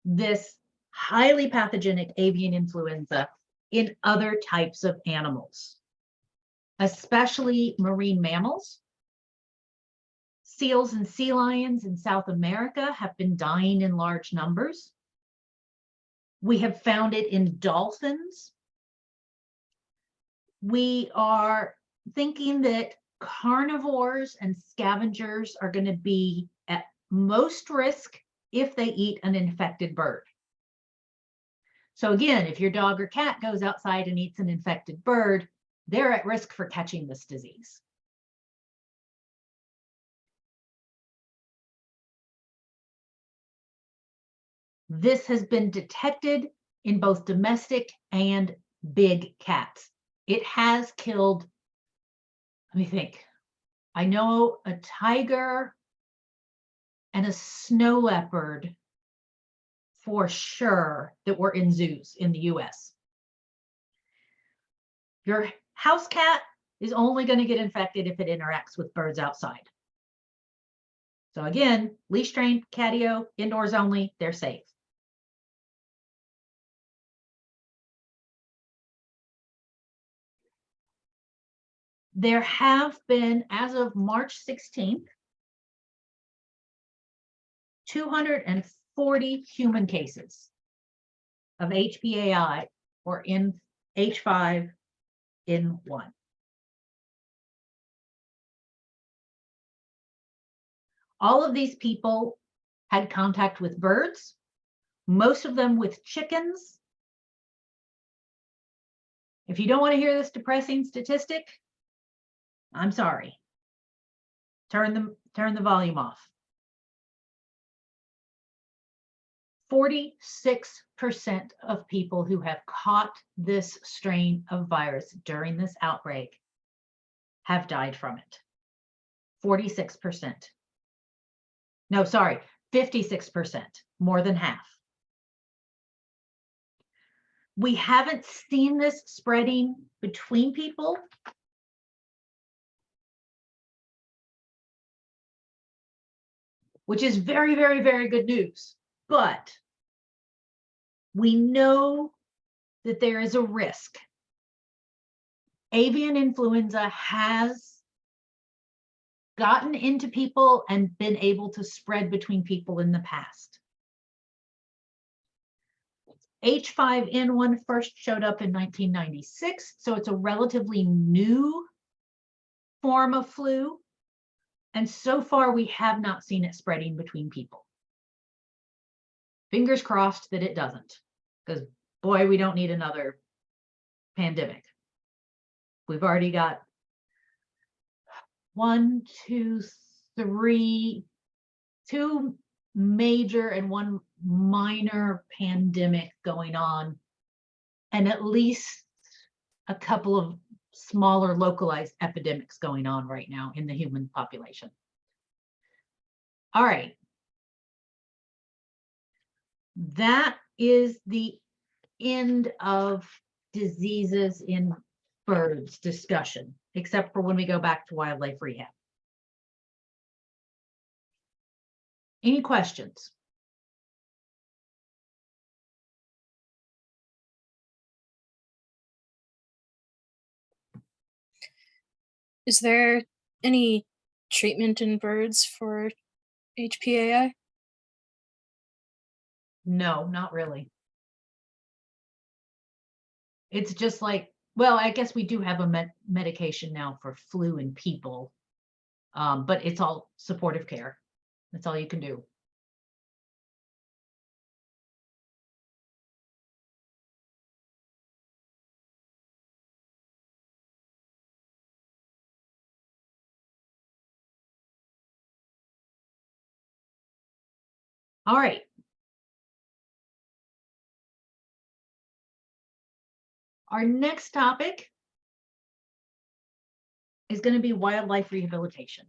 Speaker 1: this highly pathogenic avian influenza in other types of animals, especially marine mammals. Seals and sea lions in South America have been dying in large numbers. We have found it in dolphins. We are thinking that carnivores and scavengers are going to be at most risk if they eat an infected bird. So again, if your dog or cat goes outside and eats an infected bird, they're at risk for catching this disease. This has been detected in both domestic and big cats. It has killed, let me think, I know a tiger and a snow leopard for sure that were in zoos in the US. Your house cat is only going to get infected if it interacts with birds outside. So again, leash trained, catio, indoors only, they're safe. There have been, as of March 16th, 240 human cases of HPAI or in H5N1. All of these people had contact with birds, most of them with chickens. If you don't want to hear this depressing statistic, I'm sorry. Turn the volume off. 46% of people who have caught this strain of virus during this outbreak have died from it. 46%. No, sorry, 56%, more than half. We haven't seen this spreading between people. Which is very, very, very good news. But we know that there is a risk. Avian influenza has gotten into people and been able to spread between people in the past. H5N1 first showed up in 1996, so it's a relatively new form of flu. And so far, we have not seen it spreading between people. Fingers crossed that it doesn't, because boy, we don't need another pandemic. We've already got 1, 2, 3, 2 major and 1 minor pandemic going on, and at least a couple of smaller localized epidemics going on right now in the human population. All right. That is the end of diseases in birds discussion, except for when we go back to wildlife rehab. Any questions?
Speaker 5: Is there any treatment in birds for HPAI?
Speaker 1: No, not really. It's just like, well, I guess we do have a medication now for flu in people, but it's all supportive care. That's all you can do. All right. Our next topic is going to be wildlife rehabilitation.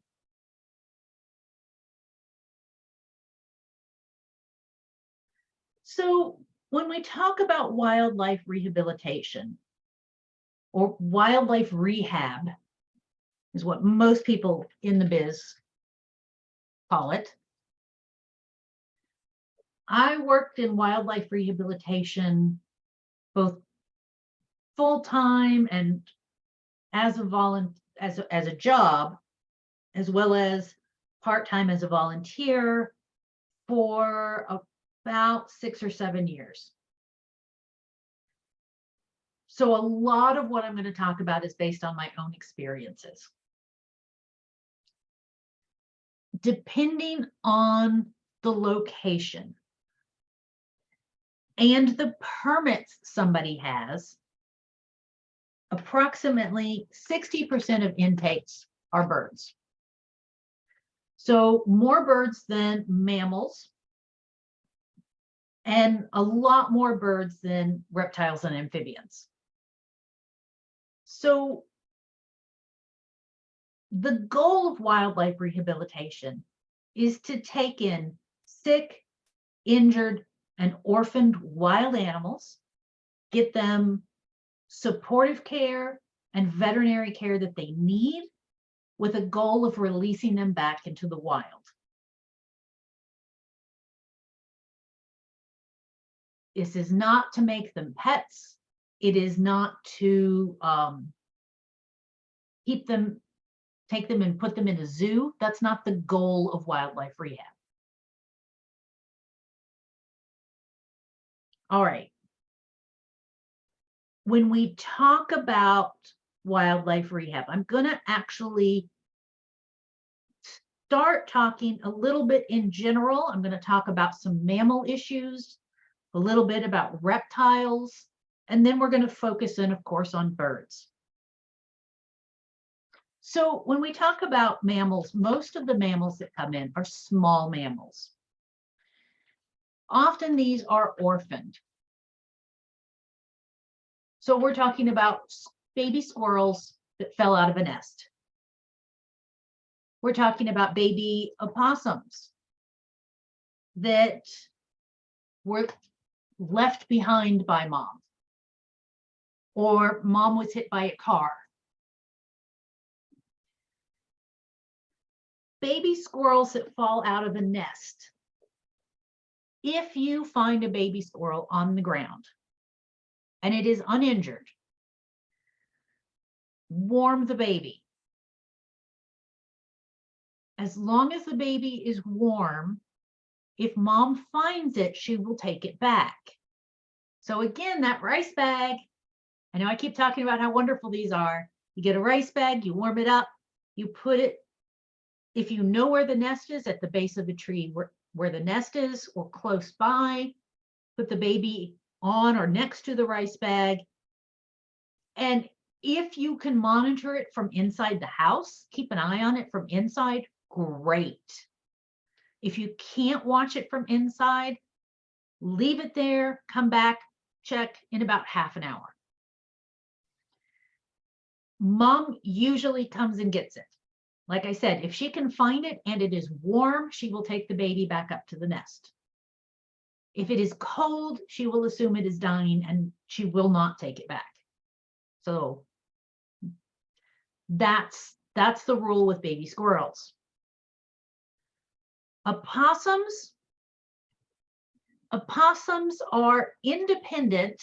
Speaker 1: So when we talk about wildlife rehabilitation or wildlife rehab is what most people in the biz call it. I worked in wildlife rehabilitation both full-time and as a job, as well as part-time as a volunteer for about 6 or 7 years. So a lot of what I'm going to talk about is based on my own experiences. Depending on the location and the permits somebody has, approximately 60% of intakes are birds. So more birds than mammals, and a lot more birds than reptiles and amphibians. So the goal of wildlife rehabilitation is to take in sick, injured, and orphaned wild animals, get them supportive care and veterinary care that they need, with a goal of releasing them back into the wild. This is not to make them pets. It is not to take them and put them in a zoo. That's not the goal of wildlife rehab. All right. When we talk about wildlife rehab, I'm going to actually start talking a little bit in general. I'm going to talk about some mammal issues, a little bit about reptiles, and then we're going to focus in, of course, on birds. So when we talk about mammals, most of the mammals that come in are small mammals. Often these are orphaned. So we're talking about baby squirrels that fell out of a nest. We're talking about baby opossums that were left behind by mom, or mom was hit by a car. Baby squirrels that fall out of a nest. If you find a baby squirrel on the ground and it is uninjured, warm the baby. As long as the baby is warm, if mom finds it, she will take it back. So again, that rice bag, I know I keep talking about how wonderful these are. You get a rice bag, you warm it up, you put it, if you know where the nest is, at the base of the tree where the nest is or close by, put the baby on or next to the rice bag. And if you can monitor it from inside the house, keep an eye on it from inside, great. If you can't watch it from inside, leave it there, come back, check in about half an hour. Mom usually comes and gets it. Like I said, if she can find it and it is warm, she will take the baby back up to the nest. If it is cold, she will assume it is dying and she will not take it back. So that's the rule with baby squirrels. Opossums are independent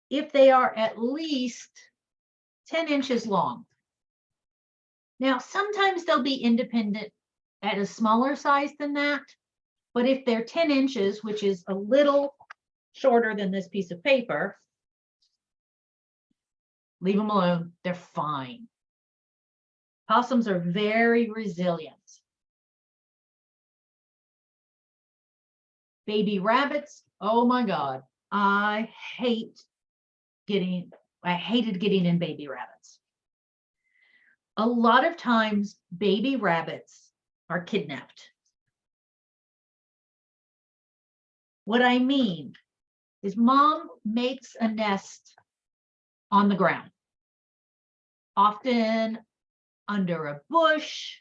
Speaker 1: if they are at least 10 inches long. Now, sometimes they'll be independent at a smaller size than that, but if they're 10 inches, which is a little shorter than this piece of paper, leave them alone, they're fine. Possums are very resilient. Baby rabbits, oh my God, I hated getting in baby rabbits. A lot of times baby rabbits are kidnapped. What I mean is mom makes a nest on the ground, often under a bush.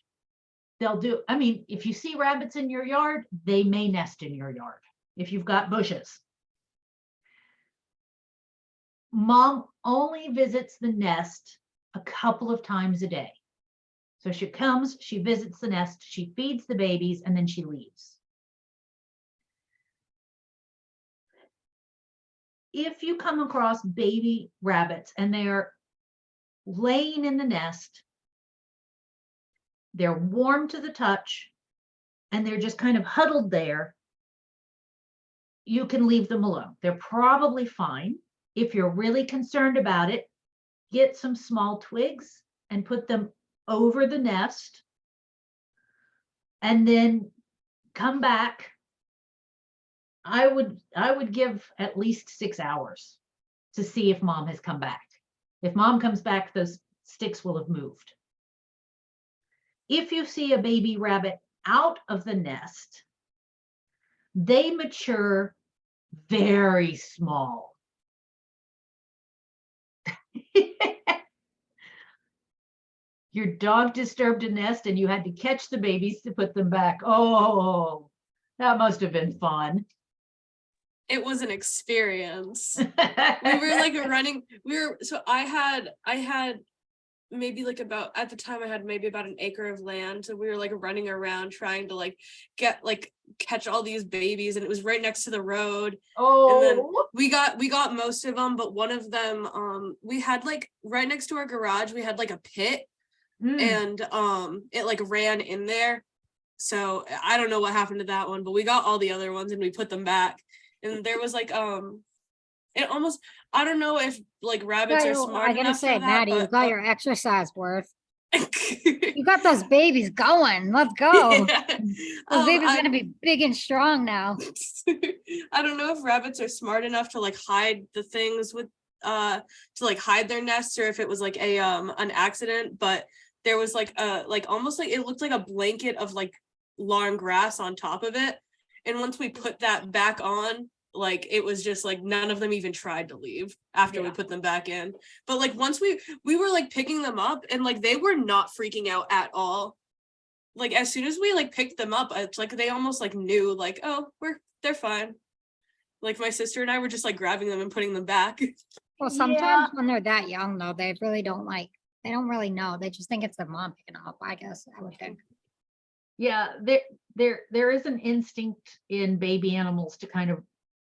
Speaker 1: I mean, if you see rabbits in your yard, they may nest in your yard if you've got bushes. Mom only visits the nest a couple of times a day. So she comes, she visits the nest, she feeds the babies, and then she leaves. If you come across baby rabbits and they're laying in the nest, they're warm to the touch, and they're just kind of huddled there, you can leave them alone. They're probably fine. If you're really concerned about it, get some small twigs and put them over the nest, and then come back. I would give at least 6 hours to see if mom has come back. If mom comes back, those sticks will have moved. If you see a baby rabbit out of the nest, they mature very small. Your dog disturbed a nest and you had to catch the babies to put them back. Oh, that must have been fun.
Speaker 3: It was an experience. We were like running. So I had maybe like about, at the time I had maybe about an acre of land. So we were like running around trying to like catch all these babies, and it was right next to the road. And then
Speaker 1: Oh,
Speaker 3: we got most of them, but one of them, we had like right next to our garage, we had like a pit, and it like ran in there. So I don't know what happened to that one, but we got all the other ones and we put them back. And there was like it almost, I don't know if like rabbits are smart
Speaker 2: I gotta
Speaker 3: enough
Speaker 2: say,
Speaker 3: for that,
Speaker 2: Maddie, you
Speaker 3: but
Speaker 2: got your exercise worth. You got those babies going. Let's go.
Speaker 3: yeah.
Speaker 2: Those babies
Speaker 3: I,
Speaker 2: gonna be big and strong now.
Speaker 3: I don't know if rabbits are smart enough to like hide the things with to like hide their nests, or if it was like a an accident, but there was like a like almost like it looked like a blanket of like long grass on top of it. And once we put that back on, like it was just like none of them even tried to leave after we
Speaker 1: Yeah.
Speaker 3: put them back in. But like once we were like picking them up, and like they were not freaking out at all. Like as soon as we like picked them up, it's like they almost like knew like, oh, they're fine. Like my sister and I were just like grabbing them and putting them back.
Speaker 2: Well,
Speaker 1: Yeah.
Speaker 2: sometimes when they're that young though, they really don't like, they don't really know. They just think it's their mom picking them up, I guess, I would think.
Speaker 1: yeah, there is an instinct in baby animals to kind of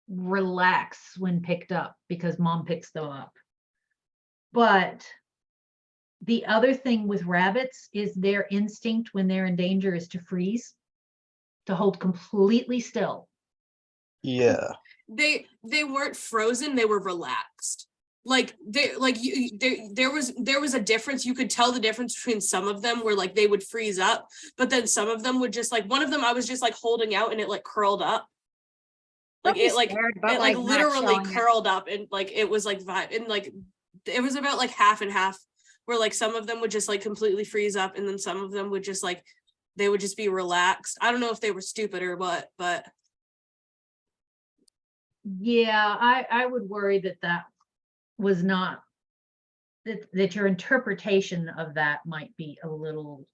Speaker 1: relax when picked up because mom picks them up. But the other thing with rabbits is their instinct when they're in danger is to freeze, to hold completely still.
Speaker 6: Yeah.
Speaker 3: They weren't frozen, they were relaxed. Like they like you there was a difference. You could tell the difference between some of them where like they would freeze up, but then some of them would just like, one of them I was just like holding out and it like curled up. Like
Speaker 2: Don't be
Speaker 3: it like
Speaker 2: scared, but,
Speaker 3: it like
Speaker 2: not
Speaker 3: literally
Speaker 2: showing it.
Speaker 3: curled up, and like it was like vibe, and like it was about like half and half, where like some of them would just like completely freeze up, and then some of them would just like they would just be relaxed. I don't know if they were stupid or what, but
Speaker 1: Yeah, I would worry that was not, that your interpretation of that might be a little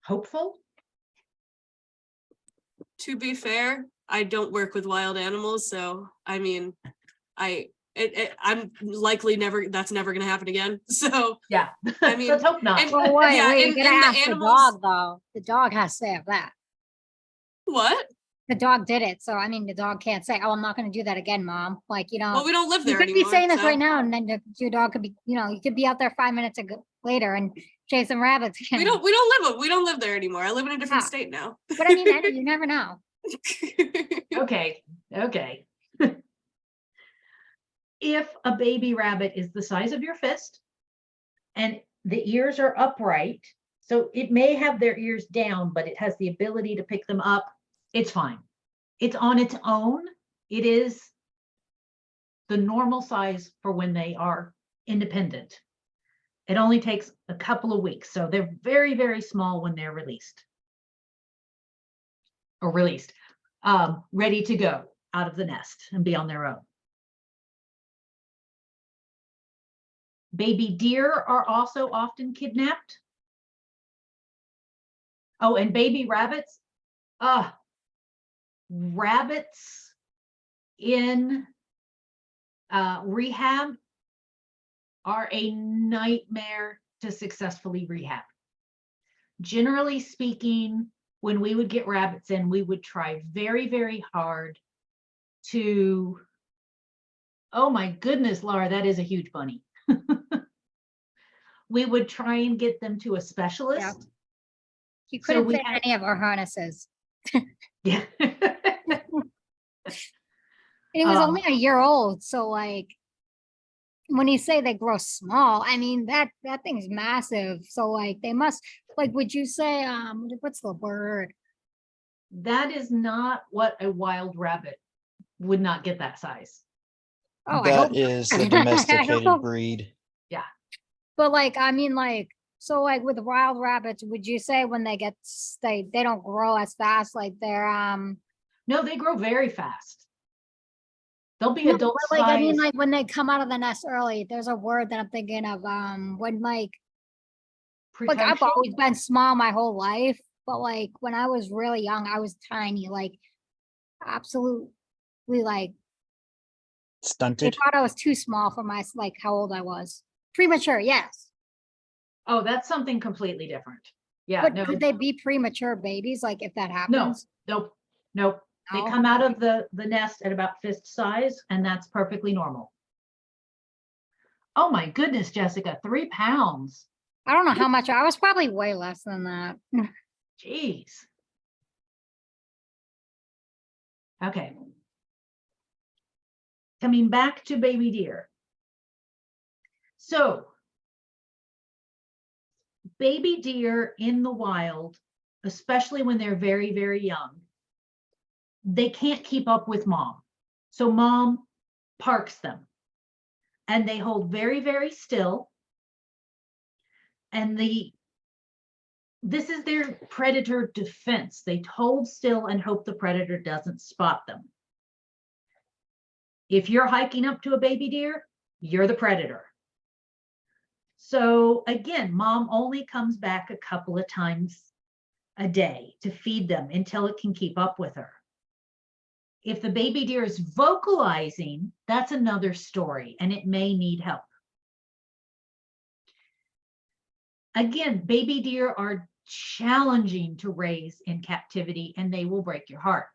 Speaker 1: hopeful.
Speaker 3: to be fair, I don't work with wild animals, so I mean, I'm likely that's never gonna happen again. So
Speaker 1: Yeah,
Speaker 3: I mean,
Speaker 1: let's hope not.
Speaker 3: and-
Speaker 2: Well, wait,
Speaker 3: Yeah,
Speaker 2: wait, you
Speaker 3: and
Speaker 2: gotta
Speaker 3: the
Speaker 2: ask the
Speaker 3: animals-
Speaker 2: dog though. The dog has to say of that.
Speaker 3: what?
Speaker 2: The dog did it, so I mean, the dog can't say, "Oh, I'm not gonna do that again, mom." Like,
Speaker 3: Well, we don't live
Speaker 2: you
Speaker 3: there
Speaker 2: could
Speaker 3: anymore.
Speaker 2: be saying this
Speaker 3: so-
Speaker 2: right now, and then your dog could be, you could be out there 5 minutes later and chasing rabbits.
Speaker 3: We don't live there anymore. I live in a different
Speaker 2: Yeah.
Speaker 3: state now.
Speaker 2: But I mean, Eddie, you never know.
Speaker 1: Okay. If a baby rabbit is the size of your fist and the ears are upright, so it may have their ears down, but it has the ability to pick them up, it's fine. It's on its own. It is the normal size for when they are independent. It only takes a couple of weeks. So they're very, very small when they're released. ready to go out of the nest and be on their own. Baby deer are also often kidnapped. Oh, and baby rabbits. Rabbits in rehab are a nightmare to successfully rehab. Generally speaking, when we would get rabbits in, we would try very, very hard to, oh my goodness, Laura, that is a huge bunny. We would try and get them to a specialist.
Speaker 2: You
Speaker 1: So
Speaker 2: couldn't
Speaker 1: we
Speaker 2: fit
Speaker 1: had-
Speaker 2: any of our harnesses.
Speaker 1: Yeah.
Speaker 2: It was
Speaker 1: Um,
Speaker 2: only a year old, so like when you say they grow small, I mean that thing's massive. So like they must like would you say what's the word?
Speaker 1: That is not what a wild rabbit would not get that size.
Speaker 2: Oh, I hope
Speaker 6: That is
Speaker 2: I
Speaker 6: a domesticated
Speaker 2: hope-
Speaker 6: breed.
Speaker 2: But like I mean like so like with wild rabbits, would you say when they get they don't grow as fast like they're
Speaker 1: No, they grow very fast. They'll be
Speaker 2: no,
Speaker 1: adult
Speaker 2: but, like I mean
Speaker 1: size.
Speaker 2: like when they come out of the nest early, there's a word that I'm thinking of when like I've
Speaker 1: Precocious.
Speaker 2: always been small my whole life, but like when I was really young, I was tiny, like absolutely like they
Speaker 6: Stunted.
Speaker 2: thought I was too small for my like how old I was. Premature, yes.
Speaker 1: Oh, that's something completely different. Yeah,
Speaker 2: But
Speaker 1: no,
Speaker 2: could they be premature babies, like if that
Speaker 1: no,
Speaker 2: happens?
Speaker 1: nope, nope. They
Speaker 2: No?
Speaker 1: come out of the nest at about fist size, and that's perfectly normal. Oh my goodness, Jessica, 3 pounds.
Speaker 2: I don't know how much, I was probably way less than that.
Speaker 1: Jeez. Okay. Coming back to baby deer. So, baby deer in the wild, especially when they're very, very young, they can't keep up with mom. So mom parks them and they hold very, very still. And this is their predator defense. They hold still and hope the predator doesn't spot them. If you're hiking up to a baby deer, you're the predator. So again, mom only comes back a couple of times a day to feed them until it can keep up with her. If the baby deer is vocalizing, that's another story, and it may need help. Again, baby deer are challenging to raise in captivity, and they will break your heart.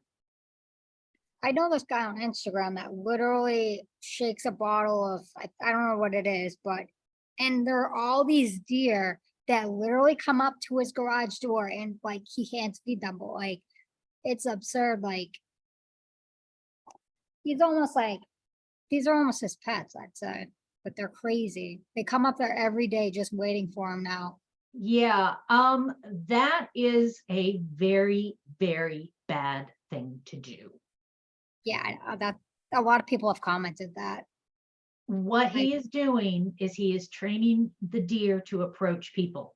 Speaker 2: I know this guy on Instagram that literally shakes a bottle of, I don't know what it is, but, and there are all these deer that literally come up to his garage door and like he can't feed them, but like, it's absurd. Like, he's almost like, these are almost his pets, I'd say, but they're crazy. They come up there every day just waiting for him now.
Speaker 1: Yeah, that is a very, very bad thing to do.
Speaker 2: Yeah, that a lot of people have commented that.
Speaker 1: What he is doing is he is training the deer to approach people.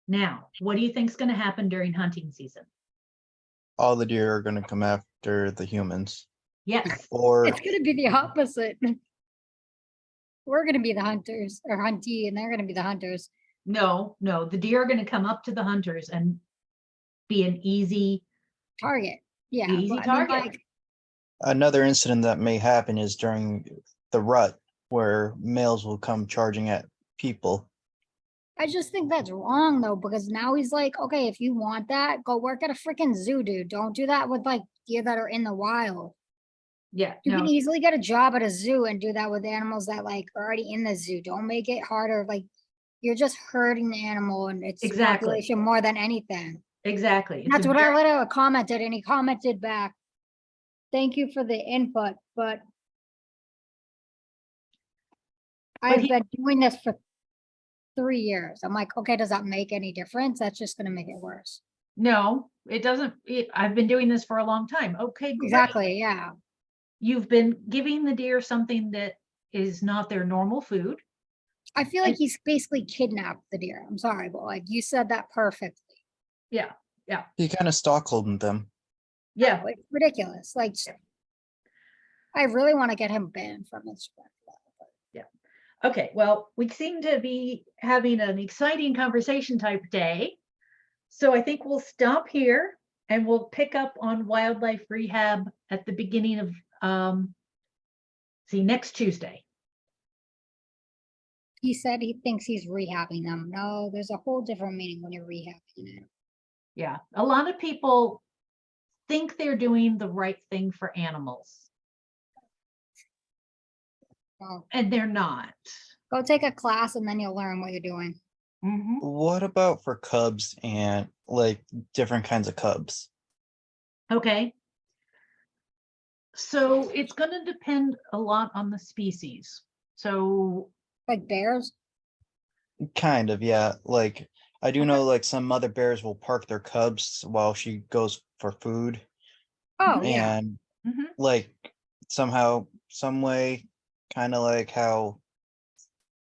Speaker 1: Now, what do you think is going to happen during hunting season?
Speaker 6: All the deer are going to come after the humans.
Speaker 1: Yes,
Speaker 6: Or
Speaker 2: It's gonna be the opposite. We're gonna be the hunters or huntee, and they're gonna be the hunters.
Speaker 1: no, the deer are going to come up to the hunters and be an easy,
Speaker 2: Target. Yeah.
Speaker 1: Easy
Speaker 2: but I mean,
Speaker 1: target.
Speaker 2: like,
Speaker 6: another incident that may happen is during the rut where males will come charging at people.
Speaker 2: I just think that's wrong though, because now he's like, okay, if you want that, go work at a freaking zoo, dude. Don't do that with like deer that are in the wild.
Speaker 1: yeah,
Speaker 2: You
Speaker 1: no,
Speaker 2: can easily get a job at a zoo and do that with animals that like are already in the zoo. Don't make it harder. Like you're just hurting the animal and its
Speaker 1: Exactly.
Speaker 2: population more than anything.
Speaker 1: exactly. It's
Speaker 2: That's
Speaker 1: a
Speaker 2: what
Speaker 1: very-
Speaker 2: I literally commented, and he commented back, thank you for the input, but I've
Speaker 1: he-
Speaker 2: been doing this for 3 years. I'm like, okay, does that make any difference? That's just gonna make it worse.
Speaker 1: No, it doesn't. I've been doing this for a long time. Okay, great.
Speaker 2: Exactly, yeah.
Speaker 1: You've been giving the deer something that is not their normal food.
Speaker 2: I feel like
Speaker 1: And-
Speaker 2: he's basically kidnapped the deer. I'm sorry, but like you said that perfectly.
Speaker 1: Yeah,
Speaker 6: He kind of Stockholmed them.
Speaker 1: Yeah,
Speaker 2: Like ridiculous. Like, I really want to get him banned from Instagram.
Speaker 1: okay, well, we seem to be having an exciting conversation type day. So I think we'll stop here and we'll pick up on wildlife rehab at the beginning of, next Tuesday.
Speaker 2: He said he thinks he's rehabbing them. No, there's a whole different meaning when you're rehabbing it.
Speaker 1: Yeah, a lot of people think they're doing the right thing for animals,
Speaker 2: Well,
Speaker 1: and they're not.
Speaker 2: go take a class and then you'll learn what you're doing.
Speaker 1: Mhm.
Speaker 6: What about for cubs and like different kinds of cubs?
Speaker 1: Okay. So it's going to depend a lot on the species. So,
Speaker 2: Like bears.
Speaker 6: Kind of, yeah. Like I do
Speaker 1: Okay.
Speaker 6: know like some mother bears will park their cubs while she goes for food.
Speaker 2: Oh, yeah.
Speaker 6: And
Speaker 1: mhm.
Speaker 6: like somehow, some way, kind of like how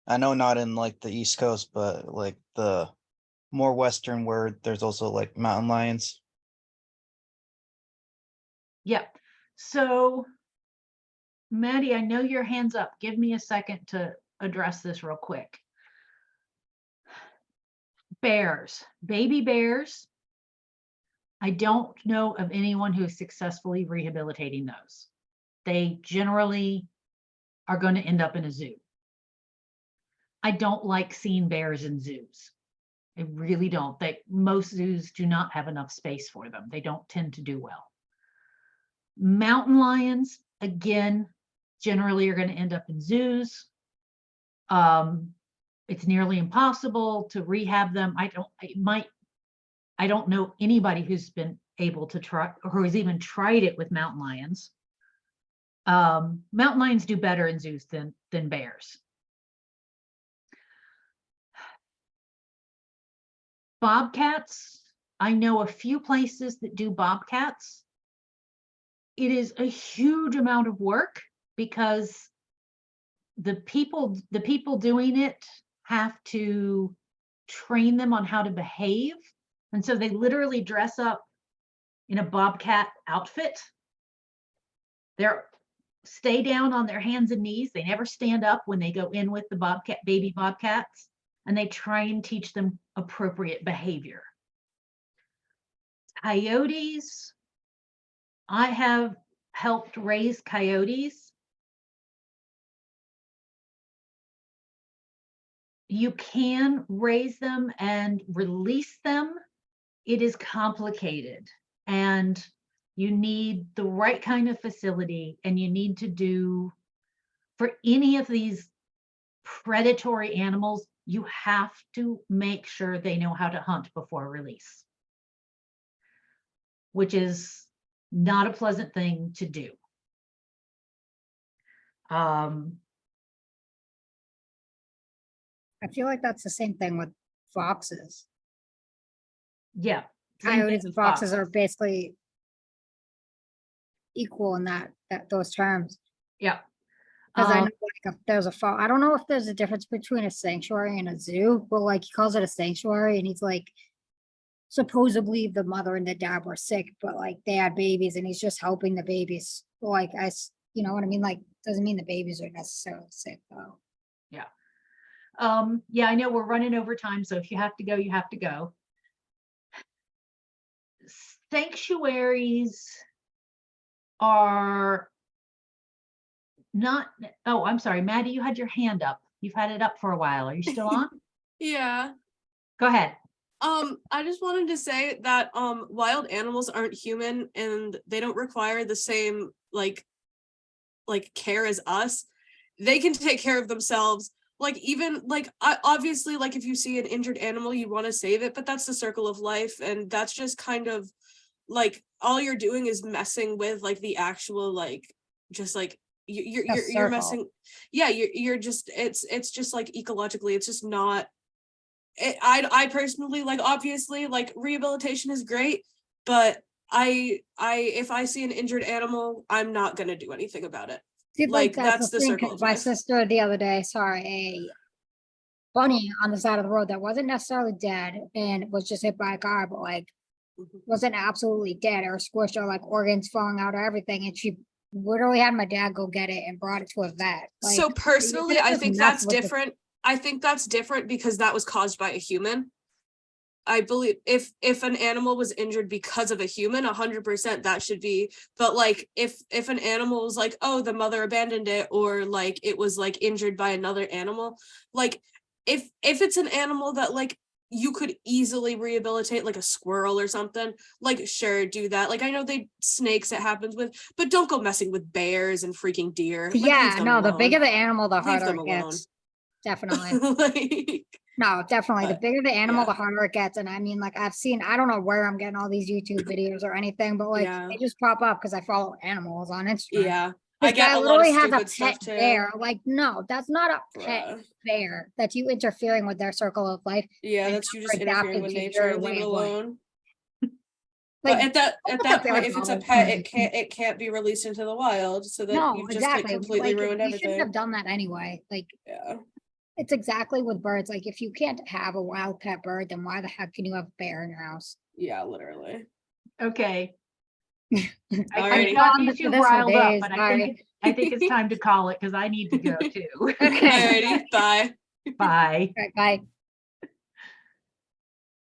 Speaker 6: I know not in like the East Coast, but like the more western where there's also like mountain lions.
Speaker 1: Yeah. So, Maddie, I know your hand's up. Give me a second to address this real quick. Bears, baby bears. I don't know of anyone who is successfully rehabilitating those. They generally are going to end up in a zoo. I don't like seeing bears in zoos. I really don't. Most zoos do not have enough space for them. They don't tend to do well. Mountain lions, again, generally are going to end up in zoos. It's nearly impossible to rehab them. I don't know anybody who's been able to try or who has even tried it with mountain lions. Mountain lions do better in zoos than bears. Bobcats, I know a few places that do bobcats. It is a huge amount of work because the people doing it have to train them on how to behave. And so they literally dress up in a bobcat outfit. They're stay down on their hands and knees. They never stand up when they go in with the baby bobcats, and they try and teach them appropriate behavior. Coyotes, I have helped raise coyotes. You can raise them and release them. It is complicated, and you need the right kind of facility, and you need to do, for any of these predatory animals, you have to make sure they know how to hunt before release, which is not a pleasant thing to do.
Speaker 2: I feel like that's the same thing with foxes.
Speaker 1: Yeah. same thing
Speaker 2: Coyotes and
Speaker 1: with
Speaker 2: foxes are basically equal in those terms.
Speaker 1: Yeah.
Speaker 2: Because I know
Speaker 1: Um,
Speaker 2: like if there's a fox, I don't know if there's a difference between a sanctuary and a zoo, but like he calls it a sanctuary and he's like, supposedly the mother and the dad were sick, but like they had babies and he's just helping the babies. Like you know what I mean? Like doesn't mean the babies are necessarily sick though.
Speaker 1: yeah, I know we're running over time, so if you have to go, you have to go. Sanctuaries are not, oh, I'm sorry, Maddie, you had your hand up. You've had it up for a while. Are you still on?
Speaker 3: Yeah.
Speaker 1: Go ahead.
Speaker 3: I just wanted to say that wild animals aren't human and they don't require the same like care as us. They can take care of themselves. Like even like obviously like if you see an injured animal you want to save it, but that's the circle of life, and that's just kind of like all you're doing is messing with like the actual like just like you're
Speaker 2: circle.
Speaker 3: messing. Yeah, you're just it's just like ecologically it's just not I personally like obviously like rehabilitation is great, but I if I see an injured animal, I'm not gonna do anything about it.
Speaker 2: See,
Speaker 3: Like
Speaker 2: that's
Speaker 3: that's
Speaker 2: the
Speaker 3: the
Speaker 2: thing,
Speaker 3: circle
Speaker 2: 'cause
Speaker 3: of
Speaker 2: my
Speaker 3: life.
Speaker 2: sister the other day saw a bunny on the side of the road that wasn't necessarily dead and was just hit by a car, but like wasn't absolutely dead or squished or like organs falling out or everything. And she literally had my dad go get it and brought it to a vet.
Speaker 3: So
Speaker 2: Like,
Speaker 3: personally,
Speaker 2: it's
Speaker 3: I
Speaker 2: just
Speaker 3: think
Speaker 2: nuts
Speaker 3: that's
Speaker 2: with the-
Speaker 3: different. I think that's different because that was caused by a human. I believe if an animal was injured because of a human, 100% that should be. But like if an animal was like, oh, the mother abandoned it, or like it was like injured by another animal, like if it's an animal that like you could easily rehabilitate, like a squirrel or something, like sure, do that. Like I know snakes it happens with, but don't go messing with bears and freaking deer. Like, leave
Speaker 2: yeah,
Speaker 3: them
Speaker 2: no, the
Speaker 3: alone.
Speaker 2: bigger the animal, the
Speaker 3: Leave
Speaker 2: harder
Speaker 3: them
Speaker 2: it
Speaker 3: alone.
Speaker 2: gets. Definitely.
Speaker 3: Like,
Speaker 2: No, definitely. The
Speaker 3: But,
Speaker 2: bigger the animal,
Speaker 3: yeah.
Speaker 2: the harder it gets. And I mean, like I've seen, I don't know where I'm getting all these YouTube videos or anything, but like
Speaker 3: Yeah.
Speaker 2: they just pop up because I follow animals on Instagram.
Speaker 3: yeah, I
Speaker 2: This
Speaker 3: get
Speaker 2: guy
Speaker 3: a lot of
Speaker 2: literally has a
Speaker 3: stupid
Speaker 2: pet
Speaker 3: stuff too.
Speaker 2: bear. Like, no, that's not a pet
Speaker 3: Bruh.
Speaker 2: bear. That's you interfering with their circle of life.
Speaker 3: Yeah,
Speaker 2: and
Speaker 3: that's you
Speaker 2: for
Speaker 3: just interfering
Speaker 2: adaptive
Speaker 3: with
Speaker 2: behavior
Speaker 3: nature.
Speaker 2: and
Speaker 3: Leave
Speaker 2: way
Speaker 3: it
Speaker 2: of life.
Speaker 3: alone.
Speaker 2: Like,
Speaker 3: But at
Speaker 2: what
Speaker 3: that
Speaker 2: the
Speaker 3: point,
Speaker 2: bear
Speaker 3: if it's a
Speaker 2: follows
Speaker 3: pet,
Speaker 2: me.
Speaker 3: it can't be released into the wild. So that
Speaker 2: No,
Speaker 3: you've just like
Speaker 2: exactly.
Speaker 3: completely
Speaker 2: Like,
Speaker 3: ruined
Speaker 2: you shouldn't have
Speaker 3: everything.
Speaker 2: done that anyway. Like,
Speaker 3: Yeah.
Speaker 2: it's exactly with birds. Like, if you can't have a wild pet bird, then why the heck can you have a bear in your house?
Speaker 3: Yeah, literally.
Speaker 1: Okay.
Speaker 3: Alrighty.
Speaker 1: I got
Speaker 2: On
Speaker 1: you
Speaker 2: to
Speaker 1: two
Speaker 2: this for
Speaker 1: riled up,
Speaker 2: days,
Speaker 1: but
Speaker 2: sorry.
Speaker 1: I think it's time to call it because I need to go too.
Speaker 2: Okay.
Speaker 3: Alrighty, bye.
Speaker 1: Bye.
Speaker 2: All right, bye.